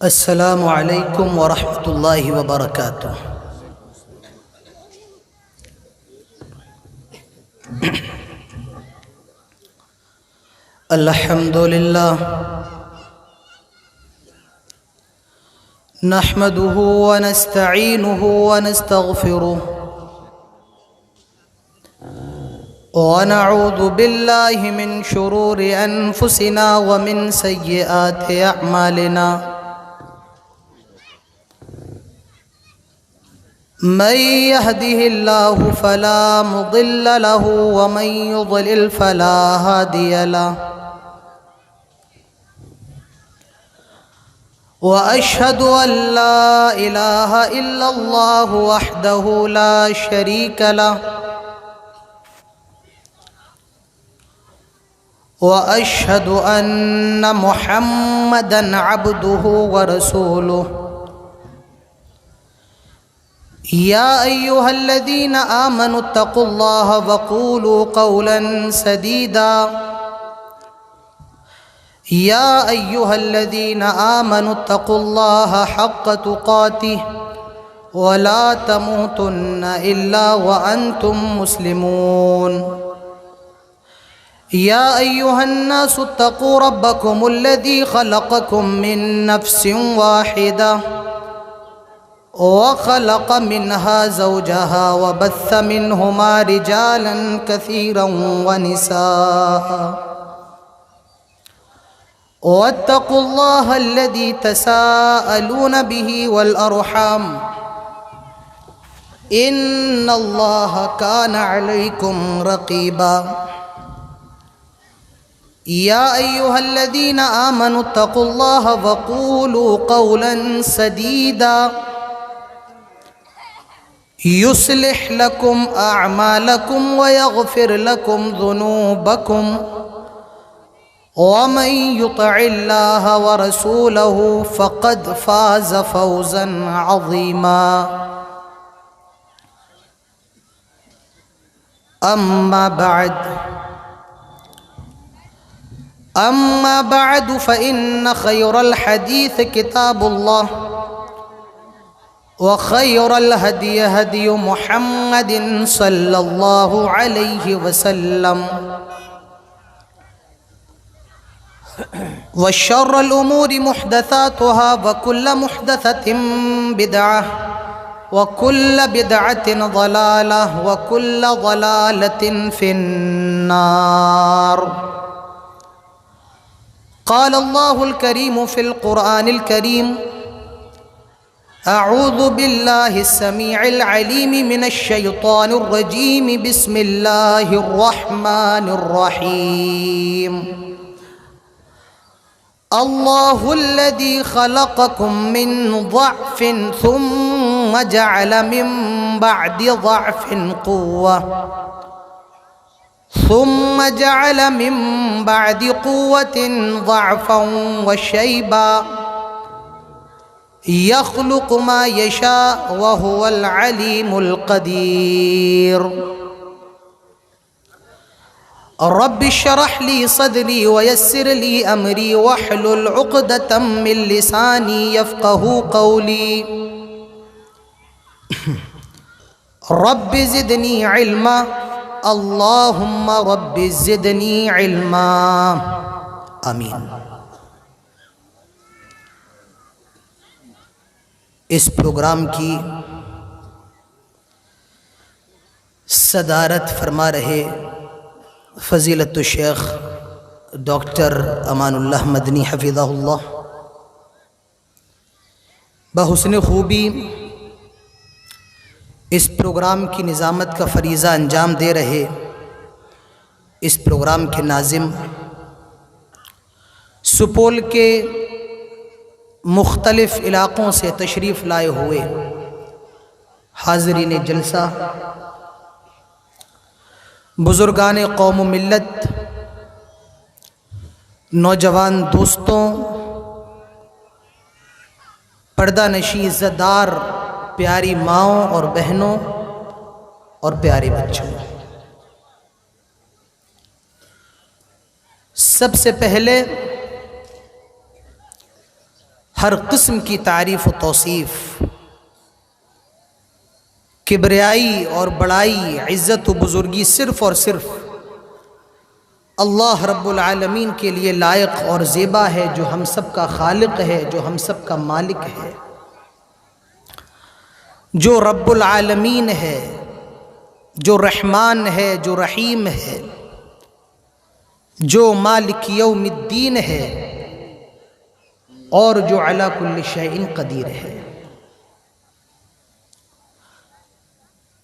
السلام علیکم ورحمۃ اللہ وبرکاتہ۔ الحمد للہ نحمده ونستعینه ونستغفره ونعوذ باللہ من شرور انفسنا ومن سیئات اعمالنا من يهده الله فلا مضل له ومن يضلل فلا هادي له وأشهد أن لا إله إلا الله وحده لا شريك له وأشهد أن محمدًا عبده ورسوله يا أيها الذين آمنوا اتقوا الله وقولوا قولا سديدا يا أيها الذين آمنوا اتقوا الله حق تقاته ولا تموتن إلا وأنتم مسلمون يا أيها الناس اتقوا ربكم الذي خلقكم من نفس واحدة وخلق منها زوجها وبث منهما رجالا كثيرا ونساء واتقوا الله الذي تساءلون به والأرحام إن الله كان عليكم رقيبا يا أيها الذين آمنوا اتقوا الله وقولوا قولا سديدا يصلح لكم أعمالكم ويغفر لكم ذنوبكم ومن يطع الله ورسوله فقد فاز فوزا عظيما أما بعد فإن خير الحديث كتاب الله وخير الهدي هدي محمد صلى الله عليه وسلم وشر الأمور محدثاتها وكل محدثة بدعة وكل بدعة ضلالة وكل ضلالة في النار قال الله الكريم في القرآن الكريم أعوذ بالله السميع العليم من الشيطان الرجيم بسم الله الرحمن الرحيم الله الذي خلقكم من ضعف ثم جعل من بعد ضعف قوة ثم جعل من بعد قوة ضعفا وشيبا يخلق ما يشاء وهو العليم القدير رب اشرح لي صدري ويسر لي أمري واحلل عقدة من لساني يفقه قولي رب زدني علما اللهم رب زدني علما آمین۔ اس پروگرام کی صدارت فرما رہے فضیلت الشیخ ڈاکٹر امان اللہ مدنی حفظہ اللہ بحسن خوبی اس پروگرام کی نظامت کا فریضہ انجام دے رہے اس پروگرام کے ناظم سپول کے مختلف علاقوں سے تشریف لائے ہوئے حاضرین جلسہ، بزرگان قوم و ملت، نوجوان دوستوں، پردہ نشین عزتدار پیاری ماؤں اور بہنوں اور پیارے بچوں، سب سے پہلے ہر قسم کی تعریف و توصیف، کبریائی اور بڑائی، عزت و بزرگی صرف اور صرف اللہ رب العالمین کے لیے لائق اور زیبا ہے، جو ہم سب کا خالق ہے، جو ہم سب کا مالک ہے، جو رب العالمین ہے، جو رحمان ہے، جو رحیم ہے، جو مالک یوم الدین ہے، اور جو علی کل شیء قدیر ہے۔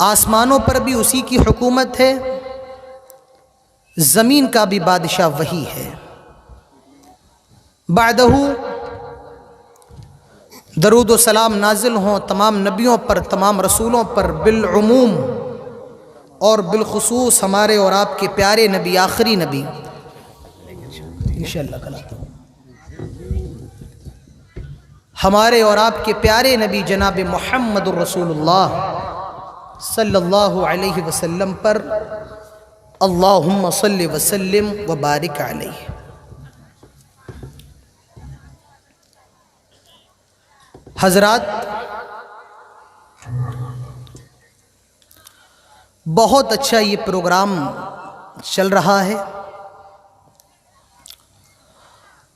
آسمانوں پر بھی اسی کی حکومت ہے، زمین کا بھی بادشاہ وہی ہے۔ بعدہ درود و سلام نازل ہوں تمام نبیوں پر، تمام رسولوں پر، بالعموم اور بالخصوص ہمارے اور آپ کے پیارے نبی، آخری نبی، انشاءاللہ کل آتا ہوں، ہمارے اور آپ کے پیارے نبی جناب محمد الرسول اللہ صلی اللہ علیہ وسلم پر اللہم صلی وسلم وبارک علیہ۔ حضرات، بہت اچھا یہ پروگرام چل رہا ہے،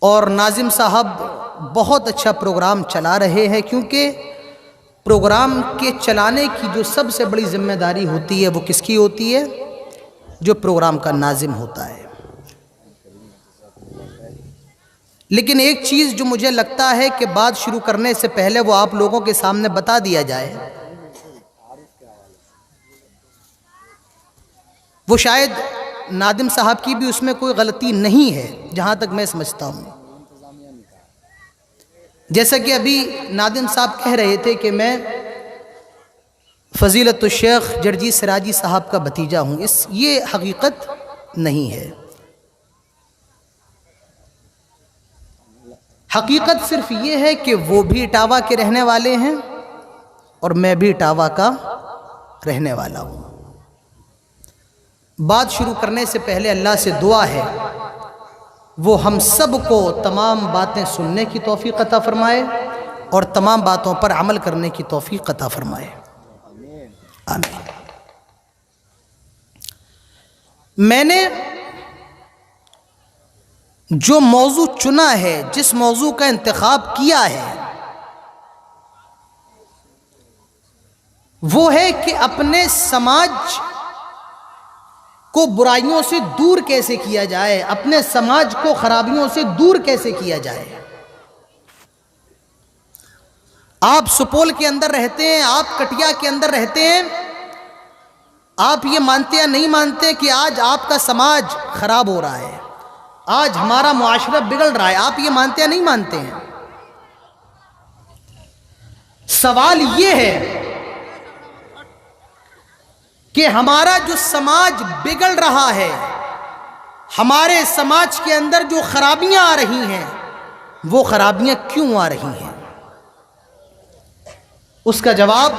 اور ناظم صاحب بہت اچھا پروگرام چلا رہے ہیں، کیونکہ پروگرام کے چلانے کی جو سب سے بڑی ذمہ داری ہوتی ہے وہ کس کی ہوتی ہے؟ جو پروگرام کا ناظم ہوتا ہے۔ لیکن ایک چیز جو مجھے لگتا ہے کہ بات شروع کرنے سے پہلے وہ آپ لوگوں کے سامنے بتا دیا جائے، وہ شاید ناظم صاحب کی بھی اس میں کوئی غلطی نہیں ہے جہاں تک میں سمجھتا ہوں۔ جیسا کہ ابھی ناظم صاحب کہہ رہے تھے کہ میں فضیلت الشیخ جرجی سراجی صاحب کا بھتیجا ہوں، یہ حقیقت نہیں ہے۔ حقیقت صرف یہ ہے کہ وہ بھی اٹاوا کے رہنے والے ہیں اور میں بھی اٹاوا کا رہنے والا ہوں۔ بات شروع کرنے سے پہلے اللہ سے دعا ہے وہ ہم سب کو تمام باتیں سننے کی توفیق عطا فرمائے اور تمام باتوں پر عمل کرنے کی توفیق عطا فرمائے، آمین۔ میں نے جو موضوع چنا ہے، جس موضوع کا انتخاب کیا ہے، وہ ہے کہ اپنے سماج کو برائیوں سے دور کیسے کیا جائے، اپنے سماج کو خرابیوں سے دور کیسے کیا جائے۔ آپ سپول کے اندر رہتے ہیں، آپ کٹیا کے اندر رہتے ہیں، آپ یہ مانتے یا نہیں مانتے کہ آج آپ کا سماج خراب ہو رہا ہے، آج ہمارا معاشرہ بگڑ رہا ہے، آپ یہ مانتے یا نہیں مانتے ہیں؟ سوال یہ ہے کہ ہمارا جو سماج بگڑ رہا ہے، ہمارے سماج کے اندر جو خرابیاں آ رہی ہیں، وہ خرابیاں کیوں آ رہی ہیں؟ اس کا جواب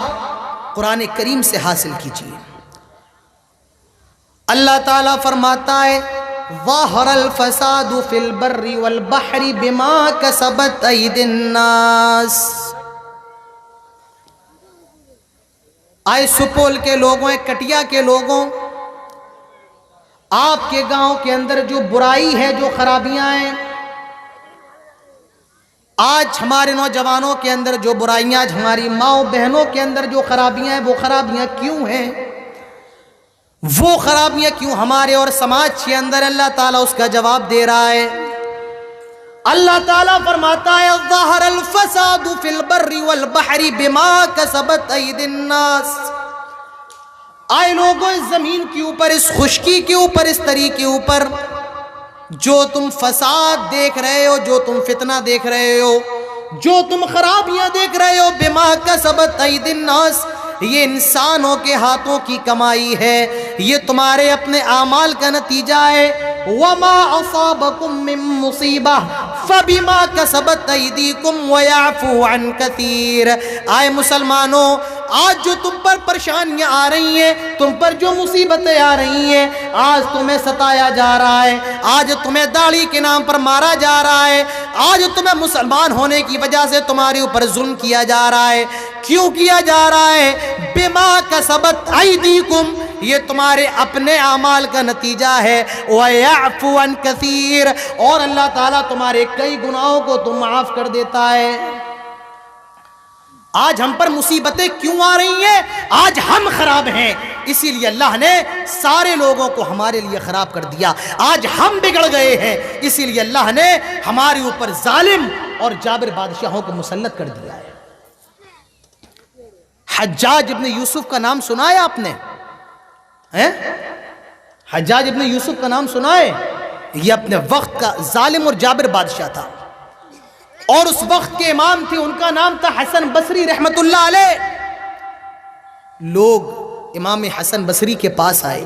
قرآن کریم سے حاصل کیجیے۔ اللہ تعالیٰ فرماتا ہے ظَهَرَ الْفَسَادُ فِي الْبَرِّ وَالْبَحْرِ بِمَا كَسَبَتْ أَيْدِي النَّاسِ۔ آئے سپول کے لوگوں، کٹیا کے لوگوں، آپ کے گاؤں کے اندر جو برائی ہے، جو خرابیاں ہیں، آج ہمارے نوجوانوں کے اندر جو برائیاں، آج ہماری ماؤں بہنوں کے اندر جو خرابیاں ہیں، وہ خرابیاں کیوں ہیں؟ وہ خرابیاں کیوں ہمارے اور سماج کے اندر؟ اللہ تعالیٰ اس کا جواب دے رہا ہے۔ اللہ تعالیٰ فرماتا ہے ظَهَرَ الْفَسَادُ فِي الْبَرِّ وَالْبَحْرِ بِمَا كَسَبَتْ أَيْدِي النَّاسِ۔ آئے لوگوں، اس زمین کے اوپر، اس خشکی کے اوپر، اس تری کے اوپر جو تم فساد دیکھ رہے ہو، جو تم فتنہ دیکھ رہے ہو، جو تم خرابیاں دیکھ رہے ہو، بِمَا كَسَبَتْ أَيْدِي النَّاسِ، یہ انسانوں کے ہاتھوں کی کمائی ہے، یہ تمہارے اپنے اعمال کا نتیجہ ہے۔ وَمَا أَصَابَكُم مِّن مُّصِيبَةٍ فَبِمَا كَسَبَتْ أَيْدِيكُمْ وَيَعْفُو عَن كَثِيرٍ۔ آئے مسلمانوں، آج جو تم پر پریشانیاں آ رہی ہیں، تم پر جو مصیبتیں آ رہی ہیں، آج تمہیں ستایا جا رہا ہے، آج تمہیں داڑھی کے نام پر مارا جا رہا ہے، آج تمہیں مسلمان ہونے کی وجہ سے تمہارے اوپر ظلم کیا جا رہا ہے۔ کیوں کیا جا رہا ہے؟ بما کسبت ایدیکم، یہ تمہارے اپنے اعمال کا نتیجہ ہے۔ وَيَعْفُو عَنْ كَثِيرٍ، اور اللہ تعالیٰ تمہارے کئی گناہوں کو تو معاف کر دیتا ہے۔ آج ہم پر مصیبتیں کیوں آ رہی ہیں؟ آج ہم خراب ہیں، اسی لیے اللہ نے سارے لوگوں کو ہمارے لیے خراب کر دیا۔ آج ہم بگڑ گئے ہیں، اسی لیے اللہ نے ہمارے اوپر ظالم اور جابر بادشاہوں کو مسلط کر دیا ہے۔ حجاج ابن یوسف کا نام سنا ہے آپ نے؟ حجاج ابن یوسف کا نام سنا ہے؟ یہ اپنے وقت کا ظالم اور جابر بادشاہ تھا، اور اس وقت کے امام تھے، ان کا نام تھا حسن بصری رحمت اللہ علیہ۔ لوگ امام حسن بصری کے پاس آئے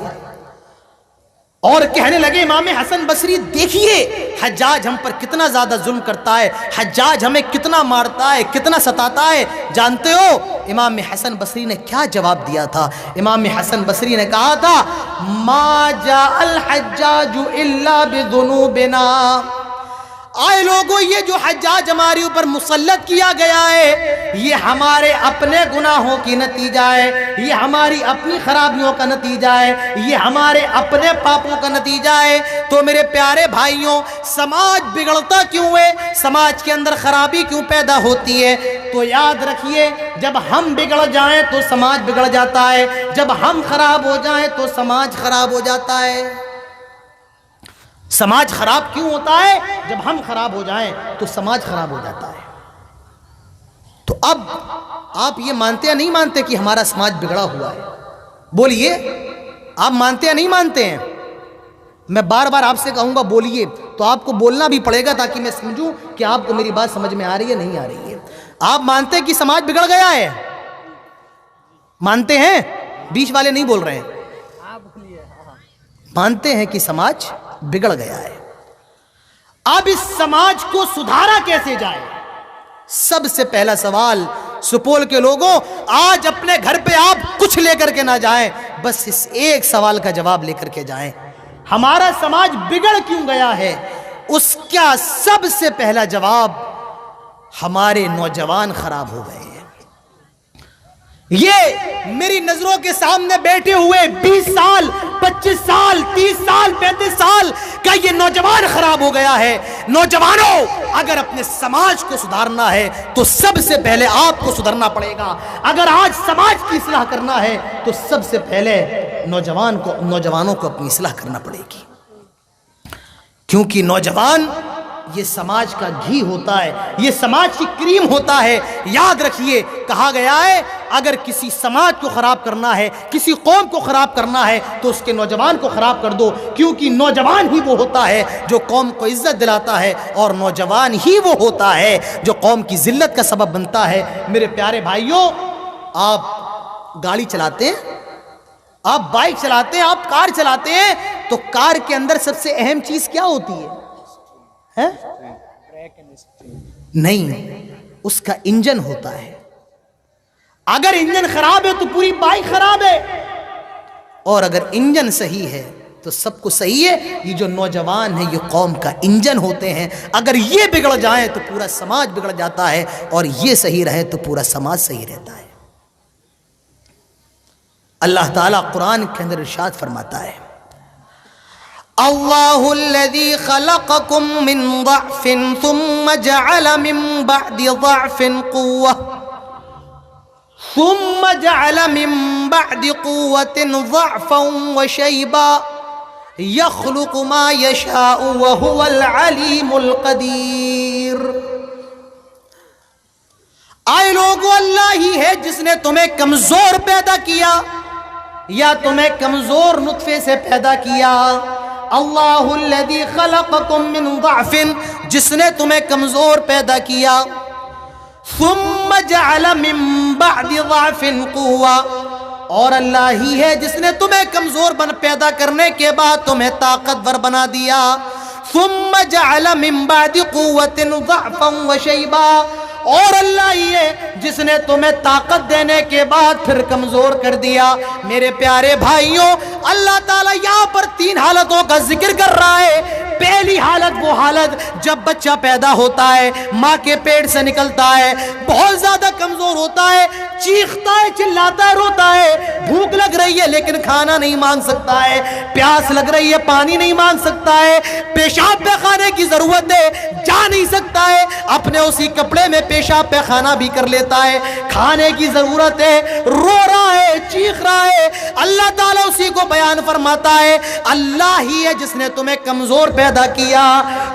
اور کہنے لگے، امام حسن بصری دیکھیے حجاج ہم پر کتنا زیادہ ظلم کرتا ہے، حجاج ہمیں کتنا مارتا ہے، کتنا ستاتا ہے۔ جانتے ہو امام حسن بصری نے کیا جواب دیا تھا؟ امام حسن بصری نے کہا تھا، ما جاء الحجاج الا بذنوبنا۔ آئے لوگوں، یہ جو حجاج ہمارے اوپر مسلط کیا گیا ہے، یہ ہمارے اپنے گناہوں کی نتیجہ ہے، یہ ہماری اپنی خرابیوں کا نتیجہ ہے، یہ ہمارے اپنے پاپوں کا نتیجہ ہے۔ تو میرے پیارے بھائیوں، سماج بگڑتا کیوں ہے؟ سماج کے اندر خرابی کیوں پیدا ہوتی ہے؟ تو یاد رکھیے، جب ہم بگڑ جائیں تو سماج بگڑ جاتا ہے، جب ہم خراب ہو جائیں تو سماج خراب ہو جاتا ہے۔ سماج خراب کیوں ہوتا ہے؟ جب ہم خراب ہو جائیں تو سماج خراب ہو جاتا ہے۔ تو اب آپ یہ مانتے یا نہیں مانتے کہ ہمارا سماج بگڑا ہوا ہے؟ بولیے، آپ مانتے یا نہیں مانتے ہیں؟ میں بار بار آپ سے کہوں گا بولیے، تو آپ کو بولنا بھی پڑے گا تاکہ میں سمجھوں کہ آپ کو میری بات سمجھ میں آ رہی ہے نہیں آ رہی ہے۔ آپ مانتے ہیں کہ سماج بگڑ گیا ہے؟ مانتے ہیں؟ بیچ والے نہیں بول رہے ہیں۔ مانتے ہیں کہ سماج بگڑ گیا ہے۔ اب اس سماج کو سدھارا کیسے جائے؟ سب سے پہلا سوال، سپول کے لوگوں، آج اپنے گھر پہ آپ کچھ لے کر کے نہ جائیں، بس اس ایک سوال کا جواب لے کر کے جائیں، ہمارا سماج بگڑ کیوں گیا ہے؟ اس کا سب سے پہلا جواب، ہمارے نوجوان خراب ہو گئے ہیں۔ یہ میری نظروں کے سامنے بیٹھے ہوئے 20 سال 25 سال 30 سال 35 سال کا یہ نوجوان خراب ہو گیا ہے۔ نوجوانوں، اگر اپنے سماج کو سدھارنا ہے تو سب سے پہلے آپ کو سدھرنا پڑے گا۔ اگر آج سماج کی اصلاح کرنا ہے تو سب سے پہلے نوجوانوں کو اپنی اصلاح کرنا پڑے گی، کیونکہ نوجوان یہ سماج کا گھی ہوتا ہے، یہ سماج کی کریم ہوتا ہے۔ یاد رکھیے، کہا گیا ہے اگر کسی سماج کو خراب کرنا ہے، کسی قوم کو خراب کرنا ہے تو اس کے نوجوان کو خراب کر دو، کیونکہ نوجوان ہی وہ ہوتا ہے جو قوم کو عزت دلاتا ہے، اور نوجوان ہی وہ ہوتا ہے جو قوم کی ذلت کا سبب بنتا ہے۔ میرے پیارے بھائیوں، آپ گاڑی چلاتے ہیں، آپ بائک چلاتے ہیں، آپ کار چلاتے ہیں، تو کار کے اندر سب سے اہم چیز کیا ہوتی ہے؟ نہیں، اس کا انجن ہوتا ہے۔ اگر انجن خراب ہے تو پوری بائک خراب ہے، اور اگر انجن صحیح ہے تو سب کو صحیح ہے۔ یہ جو نوجوان ہیں یہ قوم کا انجن ہوتے ہیں، اگر یہ بگڑ جائیں تو پورا سماج بگڑ جاتا ہے، اور یہ صحیح رہے تو پورا سماج صحیح رہتا ہے۔ اللہ تعالیٰ قرآن کے اندر ارشاد فرماتا ہے، اللہ الذی خلقکم من ضعف ثم جعل من بعد ضعف قوة ثم جعل من بعد قوة ضعفا وشيبا يخلق ما يشاء وهو العليم القدير۔ آئے لوگو، اللہ ہی ہے جس نے تمہیں کمزور پیدا کیا یا تمہیں کمزور نطفے سے پیدا کیا۔ اللہ الذی خلقکم من ضعف، جس نے تمہیں کمزور پیدا کیا، ثم جعل من بعد ضعف قوة، اور اللہ ہی ہے جس نے تمہیں کمزور پیدا کرنے کے بعد تمہیں طاقتور بنا دیا۔ ثم جعل من بعد قوة ضعفا وشيبا، اور اللہ ہی ہے جس نے تمہیں طاقت دینے کے بعد پھر کمزور کر دیا۔ میرے پیارے بھائیوں، اللہ تعالیٰ یہاں پر 3 حالتوں کا ذکر کر رہا ہے۔ پہلی حالت وہ حالت جب بچہ پیدا ہوتا ہے، ماں کے پیٹ سے نکلتا ہے، بہت زیادہ کمزور ہوتا ہے، چیختا ہے، چلاتا ہے، روتا ہے، بھوک لگ رہی ہے لیکن کھانا نہیں مانگ سکتا ہے، پیاس لگ رہی ہے پانی نہیں مانگ سکتا ہے، پیشاب پیخانے کی ضرورت ہے جا نہیں سکتا ہے، اپنے اسی کپڑے میں پیشاب پیخانہ بھی کر لیتا ہے، کھانے کی ضرورت ہے، رو رہا ہے، چیخ رہا ہے۔ اللہ تعالیٰ اسی کو بیان فرماتا ہے، اللہ ہی ہے جس نے تمہیں کمزور پیدا کیا،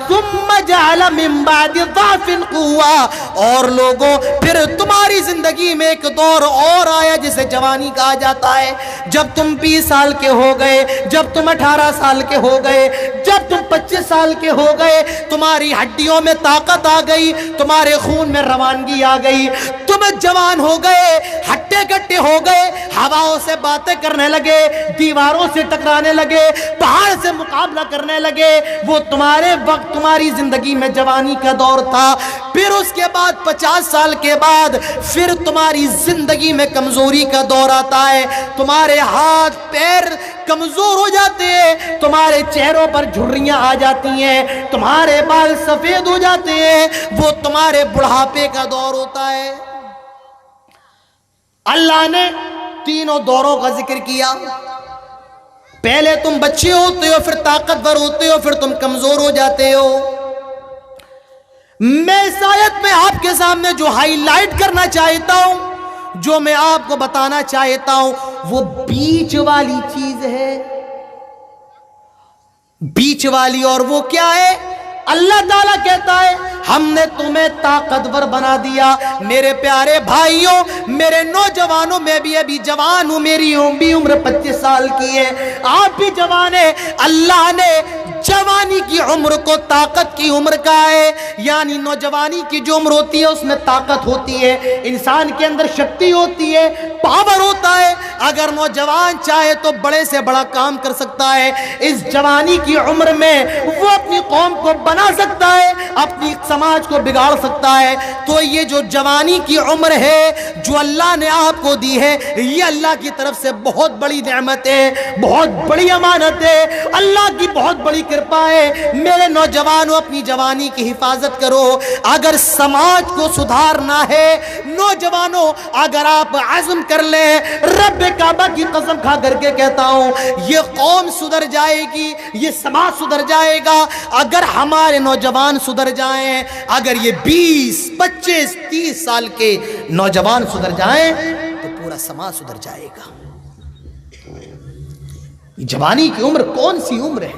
ثم جعل من بعد ضعف قوة، اور لوگوں پھر تمہاری زندگی میں ایک دور اور آیا جسے جوانی کہا جاتا ہے۔ جب تم 20 سال کے ہو گئے، جب تم 18 سال کے ہو گئے، جب تم 25 سال کے ہو گئے، تمہاری ہڈیوں میں طاقت آ گئی، تمہارے خون میں روانگی آ گئی، تم جوان ہو گئے، ہٹے کٹے ہو گئے، ہواؤں سے باتیں کرنے لگے، دیواروں سے ٹکرانے لگے، پہاڑ سے مقابلہ کرنے لگے۔ وہ تمہارے وقت تمہاری زندگی میں جوانی کا دور تھا۔ پھر اس کے بعد 50 سال کے بعد پھر تمہاری زندگی میں کمزوری کا دور آتا ہے، تمہارے ہاتھ پیر کمزور ہو جاتے ہیں، تمہارے چہروں پر جھریاں آ جاتی ہیں، تمہارے بال سفید ہو جاتے ہیں، وہ تمہارے بڑھاپے کا دور ہوتا ہے۔ اللہ نے تینوں دوروں کا ذکر کیا۔ پہلے تم بچے ہوتے ہو، پھر طاقتور ہوتے ہو، پھر تم کمزور ہو جاتے ہو۔ میں اس آیت میں آپ کے سامنے جو ہائی لائٹ کرنا چاہتا ہوں، جو میں آپ کو بتانا چاہتا ہوں، وہ بیچ والی چیز ہے، بیچ والی۔ اور وہ کیا ہے؟ اللہ تعالیٰ کہتا ہے ہم نے تمہیں طاقتور بنا دیا۔ میرے پیارے بھائیوں، میرے نوجوانوں، میں بھی ابھی جوان ہوں، میری بھی عمر 25 سال کی ہے، آپ بھی جوان ہیں۔ اللہ نے جوانی کی عمر کو طاقت کی عمر کہا ہے، یعنی نوجوانی کی جو عمر ہوتی ہے اس میں طاقت ہوتی ہے، انسان کے اندر شکتی ہوتی ہے، پاور ہوتا ہے۔ اگر نوجوان چاہے تو بڑے سے بڑا کام کر سکتا ہے۔ اس جوانی کی عمر میں وہ اپنی قوم کو بنا سکتا ہے، اپنی سماج کو بگاڑ سکتا ہے۔ تو یہ جو جوانی کی عمر ہے جو اللہ نے آپ کو دی ہے، یہ اللہ کی طرف سے بہت بڑی نعمت ہے، بہت بڑی امانت ہے، اللہ کی بہت بڑی کرپا ہے۔ میرے نوجوانوں، اپنی جوانی کی حفاظت کرو۔ اگر سماج کو سدھارنا ہے، نوجوانوں اگر آپ عزم کر لیں، رب کعبہ کی قسم کھا کر کے کہتا ہوں، یہ قوم سدھر جائے گی، یہ سماج سدھر جائے گا اگر ہمارے نوجوان سدھر جائیں۔ اگر یہ 20، 25، 30 سال کے نوجوان سدھر جائیں تو پورا سماج سدھر جائے گا۔ جوانی کی عمر کون سی عمر ہے؟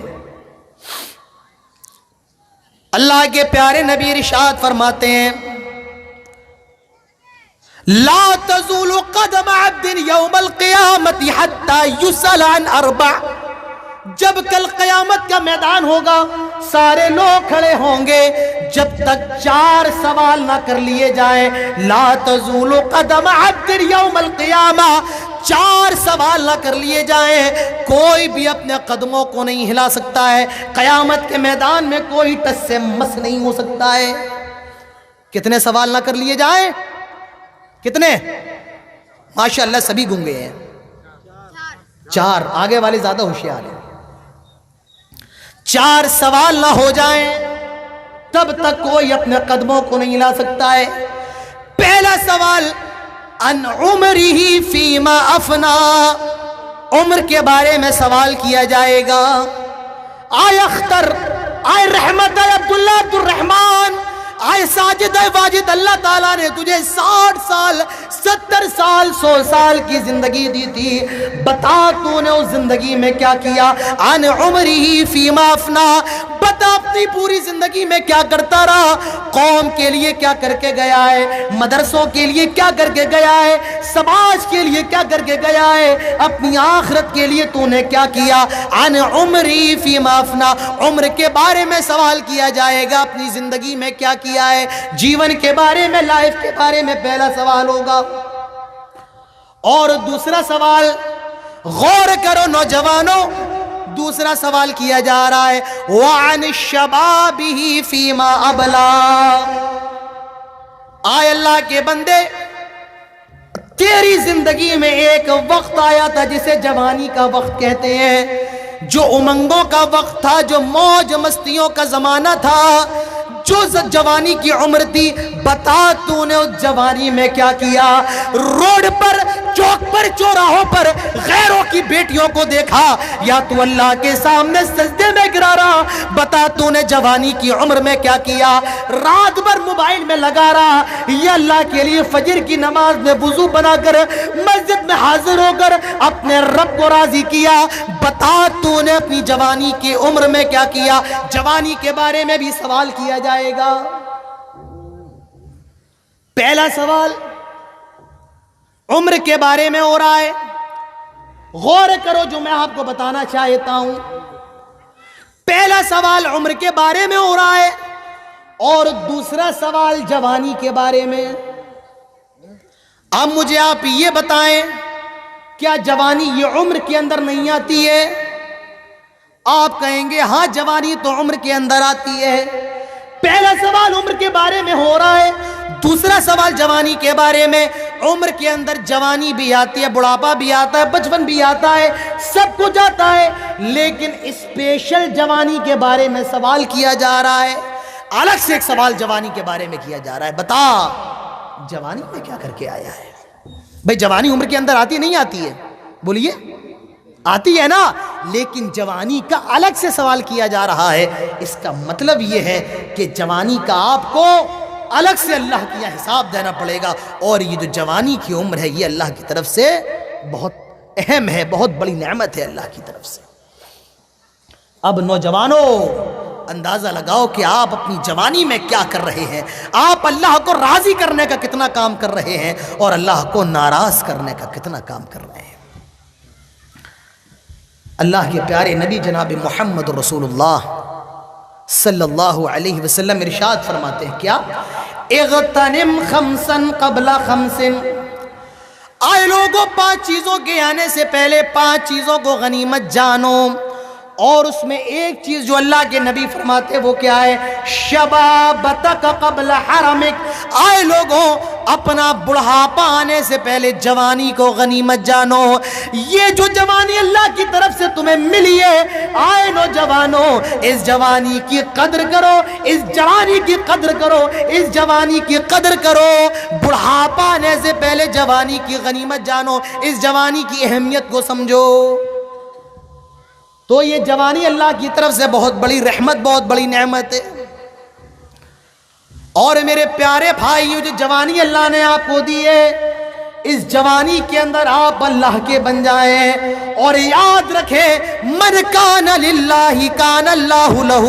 اللہ کے پیارے نبی ارشاد فرماتے ہیں، لا تزول قدم عبد یوم القیامت حتی یسأل عن 4۔ جب کل قیامت کا میدان ہوگا، سارے لوگ کھڑے ہوں گے، جب تک 4 سوال نہ کر لیے جائیں۔ لا تزول قدم عبد یوم القیامہ، 4 سوال نہ کر لیے جائیں، کوئی بھی اپنے قدموں کو نہیں ہلا سکتا ہے۔ قیامت کے میدان میں کوئی ٹس سے مس نہیں ہو سکتا ہے۔ کتنے سوال نہ کر لیے جائیں؟ کتنے؟ ماشاءاللہ سبھی گنگے ہیں۔ 4، آگے والے زیادہ ہوشیار ہیں۔ 4 سوال نہ ہو جائیں تب تک کوئی اپنے قدموں کو نہیں لا سکتا ہے۔ پہلا سوال، ان عمرہ فیما افنا، عمر کے بارے میں سوال کیا جائے گا۔ آئے اختر، آئے رحمت، آئے عبداللہ، عبد الرحمن، آئے ساجد، آئے واجد، اللہ تعالیٰ نے تجھے 60 سال، 70 سال، 100 سال کی زندگی دی تھی، بتا تو نے اس زندگی میں کیا کیا؟ عن عمرہ فیما افنا، بتا اپنی پوری زندگی میں کیا کرتا رہا، قوم کے لیے کیا کر کے گیا ہے، مدرسوں کے لیے کیا کر کے گیا ہے، سماج کے لیے کیا کر کے گیا ہے، اپنی آخرت کے لیے تو نے کیا کیا۔ عن عمرہ فیما افنا، عمر کے بارے میں سوال کیا جائے گا، اپنی زندگی میں کیا کیا ہے، جیون کے بارے میں، لائف کے بارے میں پہلا سوال ہوگا۔ اور دوسرا سوال، غور کرو نوجوانوں، دوسرا سوال کیا جا رہا ہے، وَعَنِ الشَّبَابِهِ فِيمَا أَبْلَى، آئے اللہ کے بندے، تیری زندگی میں ایک وقت آیا تھا جسے جوانی کا وقت کہتے ہیں، جو امنگوں کا وقت تھا، جو موج مستیوں کا زمانہ تھا، جو جوانی کی عمر تھی۔ بتا تو نے اس جوانی میں کیا کیا؟ روڈ پر، چوک پر، چوراہوں پر غیروں کی بیٹیوں کو دیکھا، یا تو اللہ کے سامنے سجدے میں گرا رہا؟ بتا تو نے جوانی کی عمر میں کیا کیا؟ رات بھر موبائل میں لگا رہا، یا اللہ کے لیے فجر کی نماز میں وضو بنا کر مسجد میں حاضر ہو کر اپنے رب کو راضی کیا؟ بتا تو نے اپنی جوانی کی عمر میں کیا کیا؟ جوانی کے بارے میں بھی سوال کیا جائے گا۔ پہلا سوال عمر کے بارے میں ہو رہا ہے، غور کرو جو میں آپ کو بتانا چاہتا ہوں۔ پہلا سوال عمر کے بارے میں ہو رہا ہے، اور دوسرا سوال جوانی کے بارے میں۔ اب مجھے آپ یہ بتائیں، کیا جوانی یہ عمر کے اندر نہیں آتی ہے؟ آپ کہیں گے ہاں جوانی تو عمر کے اندر آتی ہے۔ پہلا سوال عمر کے بارے میں ہو رہا ہے، دوسرا سوال جوانی کے بارے میں۔ عمر کے اندر جوانی بھی آتی ہے، بڑھاپا بھی آتا ہے، بچپن بھی آتا ہے، سب کچھ آتا ہے، لیکن اسپیشل جوانی کے بارے میں سوال کیا جا رہا ہے۔ الگ سے ایک سوال جوانی کے بارے میں کیا جا رہا ہے، بتا جوانی میں کیا کر کے آیا ہے؟ بھئی جوانی عمر کے اندر آتی نہیں آتی ہے؟ بولیے آتی ہے نا، لیکن جوانی کا الگ سے سوال کیا جا رہا ہے۔ اس کا مطلب یہ ہے کہ جوانی کا آپ کو الگ سے اللہ کی حساب دینا پڑے گا، اور یہ جو جوانی کی عمر ہے یہ اللہ کی طرف سے بہت اہم ہے، بہت بڑی نعمت ہے اللہ کی طرف سے۔ اب نوجوانوں اندازہ لگاؤ کہ آپ اپنی جوانی میں کیا کر رہے ہیں، آپ اللہ کو راضی کرنے کا کتنا کام کر رہے ہیں، اور اللہ کو ناراض کرنے کا کتنا کام کر رہے ہیں۔ اللہ کے پیارے نبی جناب محمد رسول اللہ صلی اللہ علیہ وسلم ارشاد فرماتے ہیں، کیا؟ اغتنم خمسن قبل خمسن، آئے لوگوں 5 چیزوں کے آنے سے پہلے 5 چیزوں کو غنیمت جانو، اور اس میں ایک چیز جو اللہ کے نبی فرماتے ہیں وہ کیا ہے؟ شبابتک قبل حرمک، آئے لوگوں اپنا بڑھاپا آنے سے پہلے جوانی کو غنیمت جانو۔ یہ جو جوانی اللہ کی طرف سے تمہیں ملی ہے، آئے نوجوانوں اس جوانی کی قدر کرو، اس جوانی کی قدر کرو، اس جوانی کی قدر کرو۔ بڑھاپا آنے سے پہلے جوانی کی غنیمت جانو، اس جوانی کی اہمیت کو سمجھو۔ تو یہ جوانی اللہ کی طرف سے بہت بڑی رحمت، بہت بڑی نعمت ہے۔ اور میرے پیارے بھائیو، جو جوانی اللہ نے آپ کو دی ہے، اس جوانی کے اندر آپ اللہ کے بن جائیں، اور یاد رکھیں من کان للہ کان اللہ لہ،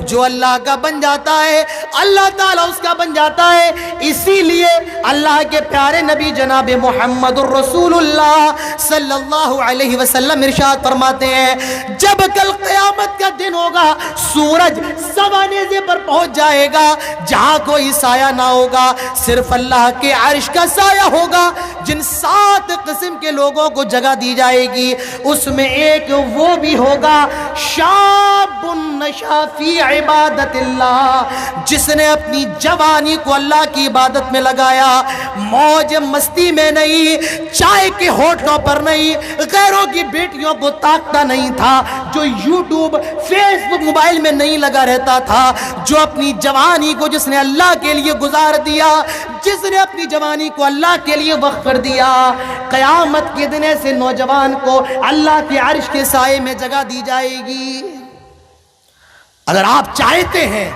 جو اللہ کا بن جاتا ہے اللہ تعالیٰ اس کا بن جاتا ہے۔ اسی لیے اللہ کے پیارے نبی جناب محمد الرسول اللہ صلی اللہ علیہ وسلم ارشاد فرماتے ہیں، جب کل قیامت کا دن ہوگا، سورج سوا نیزے پر پہنچ جائے گا، جہاں کوئی سایہ نہ ہوگا، صرف اللہ کے عرش کا سایہ ہوگا۔ جن 7 قسم کے لوگوں کو جگہ دی جائے گی، اس میں ایک وہ بھی ہوگا شاب نشا فی عبادت اللہ، جس نے اپنی جوانی کو اللہ کی عبادت میں لگایا، موج مستی میں نہیں، چائے کے ہوٹلوں پر نہیں، غیروں کی بیٹیوں کو تاکتا نہیں تھا، جو یوٹیوب فیس بک موبائل میں نہیں لگا رہتا تھا، جو اپنی جوانی کو جس نے اللہ کے لیے گزار دیا، جس نے اپنی جوانی کو اللہ کے لیے وقف کر دیا، قیامت کے دن ایسے نوجوان کو اللہ کے عرش کے سائے میں جگہ دی جائے گی۔ اگر آپ چاہتے ہیں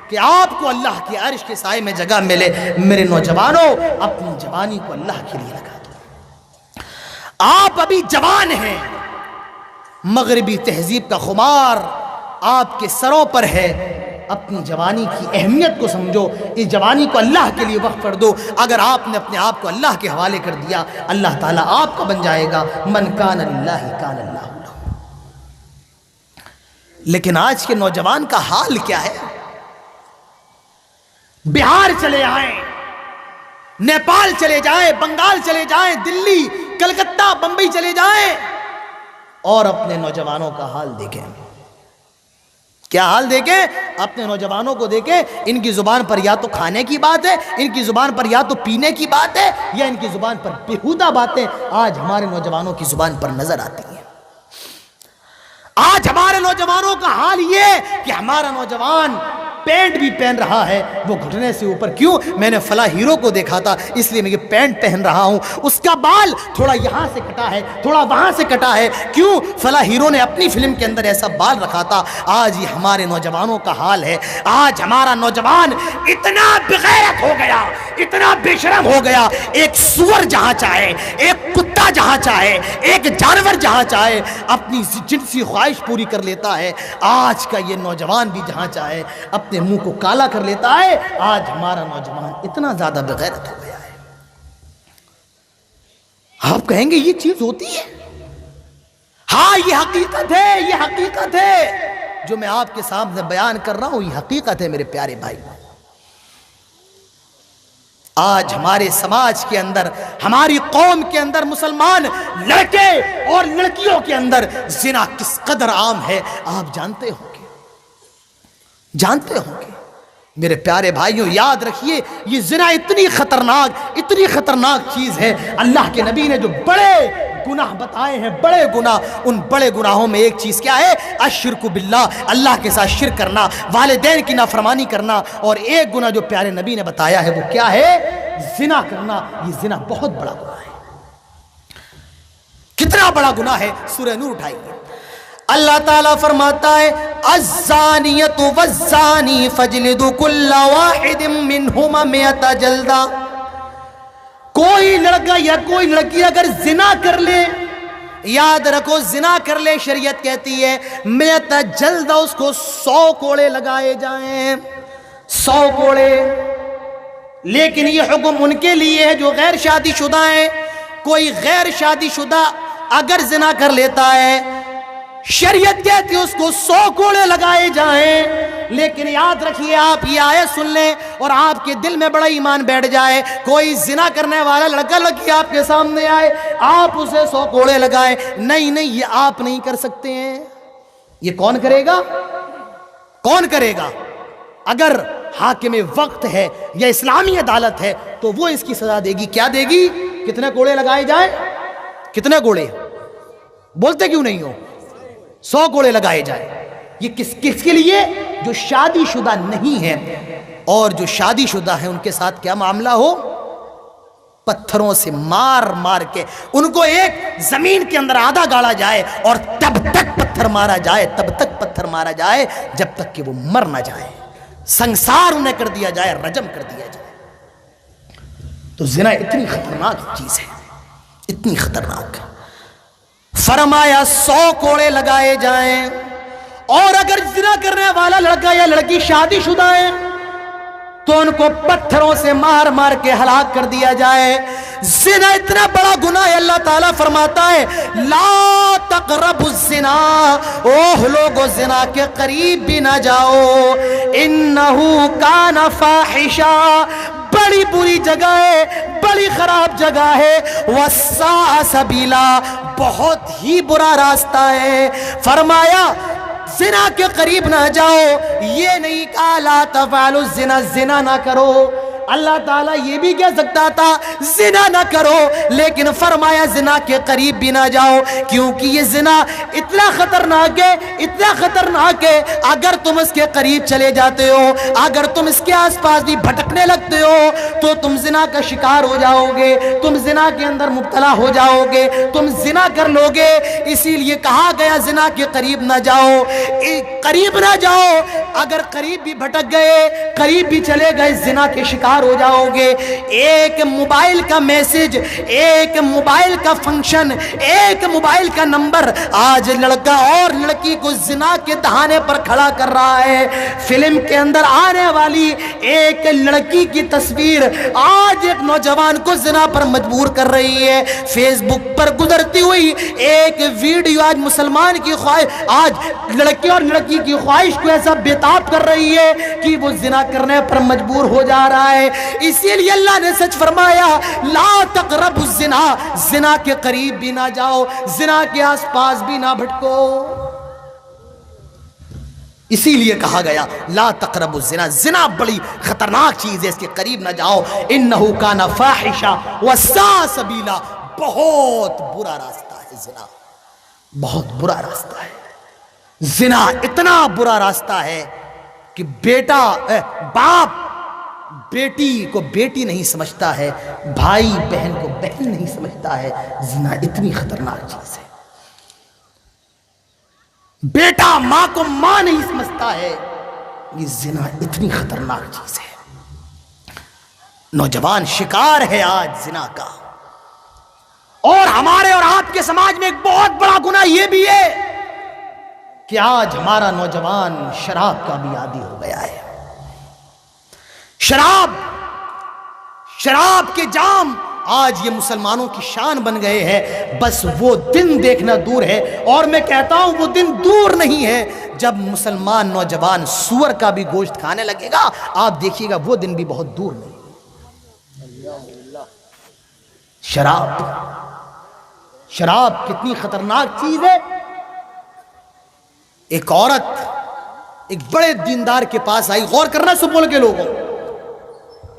کہ آپ کو اللہ کے عرش کے سائے میں جگہ ملے، میرے نوجوانوں اپنی جوانی کو اللہ کے لیے لگا دو۔ آپ ابھی جوان ہیں، مغربی تہذیب کا خمار آپ کے سروں پر ہے، اپنی جوانی کی اہمیت کو سمجھو، اس جوانی کو اللہ کے لیے وقف کر دو۔ اگر آپ نے اپنے آپ کو اللہ کے حوالے کر دیا، اللہ تعالیٰ آپ کا بن جائے گا، من کان للہ کان اللہ لہ۔ لیکن آج کے نوجوان کا حال کیا ہے؟ بہار چلے آئیں، نیپال چلے جائیں، بنگال چلے جائیں، دلی، کلکتہ، بمبئی چلے جائیں، اور اپنے نوجوانوں کا حال دیکھیں، کیا حال دیکھیں اپنے نوجوانوں کو دیکھیں، ان کی زبان پر یا تو کھانے کی بات ہے، ان کی زبان پر یا تو پینے کی بات ہے، یا ان کی زبان پر بیہودہ باتیں آج ہمارے نوجوانوں کی زبان پر نظر آتی ہیں۔ آج ہمارے نوجوانوں کا حال یہ کہ ہمارا نوجوان پینٹ بھی پہن رہا ہے وہ گھٹنے سے اوپر۔ کیوں؟ میں نے فلاں ہیرو کو دیکھا تھا اس لیے میں یہ پینٹ پہن رہا ہوں، اس کا بال تھوڑا یہاں سے کٹا ہے، تھوڑا وہاں سے کٹا ہے۔ کیوں؟ فلاں ہیرو نے اپنی فلم کے اندر ایسا بال رکھا تھا۔ آج یہ ہمارے نوجوانوں کا حال ہے۔ آج ہمارا نوجوان اتنا بغیرت ہو گیا، اتنا بے شرم ہو گیا، ایک سور جہاں چاہے، ایک کتا جہاں چاہے، ایک جانور جہاں چاہے اپنی جنسی خواہش پوری کر لیتا ہے۔ آج کا یہ نوجوان بھی جہاں چاہے اپنے منہ کو کالا کر لیتا ہے۔ آج ہمارا نوجوان اتنا زیادہ بغیرت ہو گیا ہے۔ آپ کہیں گے یہ چیز ہوتی ہے؟ ہاں یہ حقیقت ہے، یہ حقیقت ہے جو میں آپ کے سامنے بیان کر رہا ہوں، یہ حقیقت ہے میرے پیارے بھائی۔ آج ہمارے سماج کے اندر، ہماری قوم کے اندر مسلمان لڑکے اور لڑکیوں کے اندر زنا کس قدر عام ہے آپ جانتے ہوں گے، جانتے ہوں گے میرے پیارے بھائیوں۔ یاد رکھیے یہ زنا اتنی خطرناک چیز ہے۔ اللہ کے نبی نے جو بڑے گناہ بتائے ہیں، بڑے گناہ، ان بڑے گناہوں میں ایک چیز کیا ہے؟ الشرک باللہ، اللہ کے ساتھ شرک کرنا، والدین کی نافرمانی کرنا، اور ایک گناہ جو پیارے نبی نے بتایا ہے وہ کیا ہے؟ زنا کرنا۔ یہ زنا بہت بڑا گناہ ہے۔ کتنا بڑا گناہ ہے؟ سورہ نور اٹھائیے، اللہ تعالیٰ فرماتا ہے الزانیۃ والزانی فاجلدوا کل واحد منہما 100 جلدہ۔ کوئی لڑکا یا کوئی لڑکی اگر زنا کر لے، یاد رکھو زنا کر لے، شریعت کہتی ہے 100 جلدہ، اس کو 100 کوڑے لگائے جائیں، 100 کوڑے۔ لیکن یہ حکم ان کے لیے ہے جو غیر شادی شدہ ہیں۔ کوئی غیر شادی شدہ اگر زنا کر لیتا ہے، شریعت کہتی ہے اس کو 100 کوڑے لگائے جائیں۔ لیکن یاد رکھیے، آپ یہ آیت سن لیں اور آپ کے دل میں بڑا ایمان بیٹھ جائے، کوئی زنا کرنے والا لڑکا لڑکی آپ کے سامنے آئے، آپ اسے 100 کوڑے لگائیں، نہیں یہ آپ نہیں کر سکتے ہیں۔ یہ کون کرے گا؟ کون کرے گا؟ اگر حاکم وقت ہے یا اسلامی عدالت ہے تو وہ اس کی سزا دے گی۔ کیا دے گی؟ کتنے کوڑے لگائے جائیں؟ کتنے کوڑے؟ بولتے کیوں نہیں ہو؟ 100 کوڑے لگائے جائیں۔ یہ کس کے لیے؟ جو شادی شدہ نہیں ہے، اور جو شادی شدہ ہیں ان کے ساتھ کیا معاملہ ہو؟ پتھروں سے مار مار کے ان کو ایک زمین کے اندر آدھا گاڑا جائے، اور تب تک پتھر مارا جائے، تب تک پتھر مارا جائے جب تک کہ وہ مر نہ جائے، سنسار انہیں کر دیا جائے، رجم کر دیا جائے۔ تو زنا اتنی خطرناک چیز ہے، اتنی خطرناک۔ فرمایا 100 کوڑے لگائے جائیں، اور اگر زنا کرنے والا لڑکا یا لڑکی شادی شدہ ہے تو ان کو پتھروں سے مار مار کے ہلاک کر دیا جائے۔ زنا اتنا بڑا گناہ ہے، اللہ تعالیٰ فرماتا ہے لا تقربوا الزنا، اوہ لوگو زنا کے قریب بھی نہ جاؤ، انہو کان فاحشہ، بڑی بری جگہ ہے، بڑی خراب جگہ ہے، وساء سبیلا، بہت ہی برا راستہ ہے۔ فرمایا زنا کے قریب نہ جاؤ، یہ نہیں کہا لا تفعلوا الزنا، زنا نہ کرو۔ اللہ تعالیٰ یہ بھی کہہ سکتا تھا زنا نہ کرو، لیکن فرمایا زنا کے قریب بھی نہ جاؤ، کیونکہ یہ زنا اتنا خطرناک ہے، اتنا خطرناک ہے، اگر تم اس کے قریب چلے جاتے ہو، اگر تم اس کے آس پاس بھی بھٹکنے لگتے ہو تو تم زنا کا شکار ہو جاؤ گے، تم زنا کے اندر مبتلا ہو جاؤ گے، تم زنا کر لو گے۔ اسی لیے کہا گیا زنا کے قریب نہ جاؤ، قریب نہ جاؤ۔ اگر قریب بھی بھٹک گئے، قریب بھی چلے گئے، زنا کے شکار ہو جاؤ گے۔ ایک موبائل کا میسج، ایک موبائل کا فنکشن، ایک موبائل کا نمبر آج لڑکا اور لڑکی کو زنا کے دہانے پر کھڑا کر رہا ہے۔ فلم کے اندر آنے والی ایک لڑکی کی تصویر آج ایک نوجوان کو زنا پر مجبور کر رہی ہے۔ فیس بک پر گزرتی ہوئی ایک ویڈیو آج مسلمان کی خواہش، آج لڑکے اور لڑکی کی خواہش کو ایسا بےتاب کر رہی ہے کہ وہ زنا کرنے پر مجبور ہو جا رہا ہے۔ اسی لیے اللہ نے سچ فرمایا لا تقربوا الزنا، زنا کے قریب بھی نہ جاؤ، زنا کے آس پاس بھی نہ بھٹکو۔ اسی لیے کہا گیا لا تقربوا الزنا، زنا بڑی خطرناک چیز ہے، اس کے قریب نہ جاؤ، انہو کان فاحشہ وساء سبیلا، بہت برا راستہ ہے زنا، بہت برا راستہ ہے زنا، اتنا برا راستہ ہے کہ باپ بیٹی کو بیٹی نہیں سمجھتا ہے، بھائی بہن کو بہن نہیں سمجھتا ہے، زنا اتنی خطرناک چیز ہے، بیٹا ماں کو ماں نہیں سمجھتا ہے، یہ زنا اتنی خطرناک چیز ہے۔ نوجوان شکار ہے آج زنا کا، اور ہمارے اور آپ کے سماج میں ایک بہت بڑا گناہ یہ بھی ہے کہ آج ہمارا نوجوان شراب کا بھی عادی ہو گیا ہے۔ شراب کے جام آج یہ مسلمانوں کی شان بن گئے ہیں، بس وہ دن دیکھنا دور ہے، اور میں کہتا ہوں وہ دن دور نہیں ہے جب مسلمان نوجوان سور کا بھی گوشت کھانے لگے گا، آپ دیکھیے گا وہ دن بھی بہت دور نہیں۔ شراب کتنی خطرناک چیز ہے۔ ایک عورت ایک بڑے دیندار کے پاس آئی، غور کرنا سپول کے لوگوں،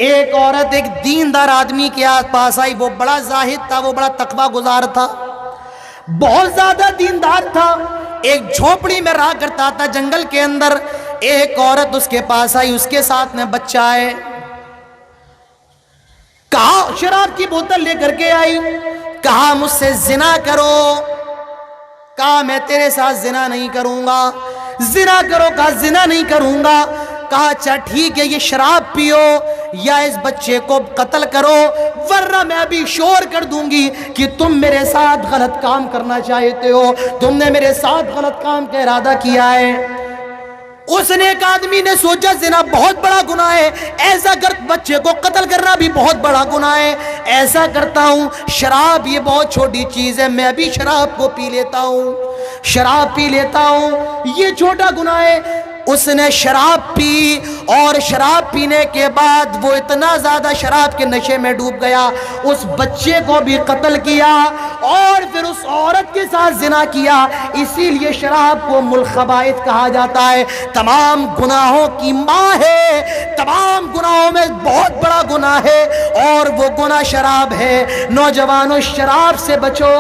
ایک عورت ایک دیندار آدمی کے پاس آئی، وہ بڑا زاہد تھا، وہ بڑا تقوی گزار تھا، بہت زیادہ دیندار تھا، ایک جھوپڑی میں رہا کرتا تھا جنگل کے اندر۔ ایک عورت اس کے پاس آئی، اس کے ساتھ میں بچہ ہے، کہا شراب کی بوتل لے کر کے آئی، کہا مجھ سے زنا کرو، کہا میں تیرے ساتھ زنا نہیں کروں گا، زنا کرو، کہا زنا نہیں کروں گا، کہا اچھا ٹھیک ہے، یہ شراب پیو یا اس بچے کو قتل کرو، ورنہ میں ابھی شور کر دوں گی کہ تم میرے ساتھ غلط کام کرنا چاہتے ہو، تم نے میرے ساتھ غلط کام کا ارادہ کیا ہے۔ اس نے ایک آدمی نے سوچا زنا بہت بڑا گناہ ہے، ایسا کر بچے کو قتل کرنا بھی بہت بڑا گناہ ہے، ایسا کرتا ہوں شراب یہ بہت چھوٹی چیز ہے، میں ابھی شراب کو پی لیتا ہوں، شراب پی لیتا ہوں، یہ چھوٹا گناہ ہے۔ اس نے شراب پی، اور شراب پینے کے بعد وہ اتنا زیادہ شراب کے نشے میں ڈوب گیا، اس بچے کو بھی قتل کیا اور پھر اس عورت کے ساتھ زنا کیا۔ اسی لیے شراب کو ملخبائث کہا جاتا ہے، تمام گناہوں کی ماں ہے، تمام گناہوں میں بہت بڑا گناہ ہے، اور وہ گناہ شراب ہے۔ نوجوانوں شراب سے بچو،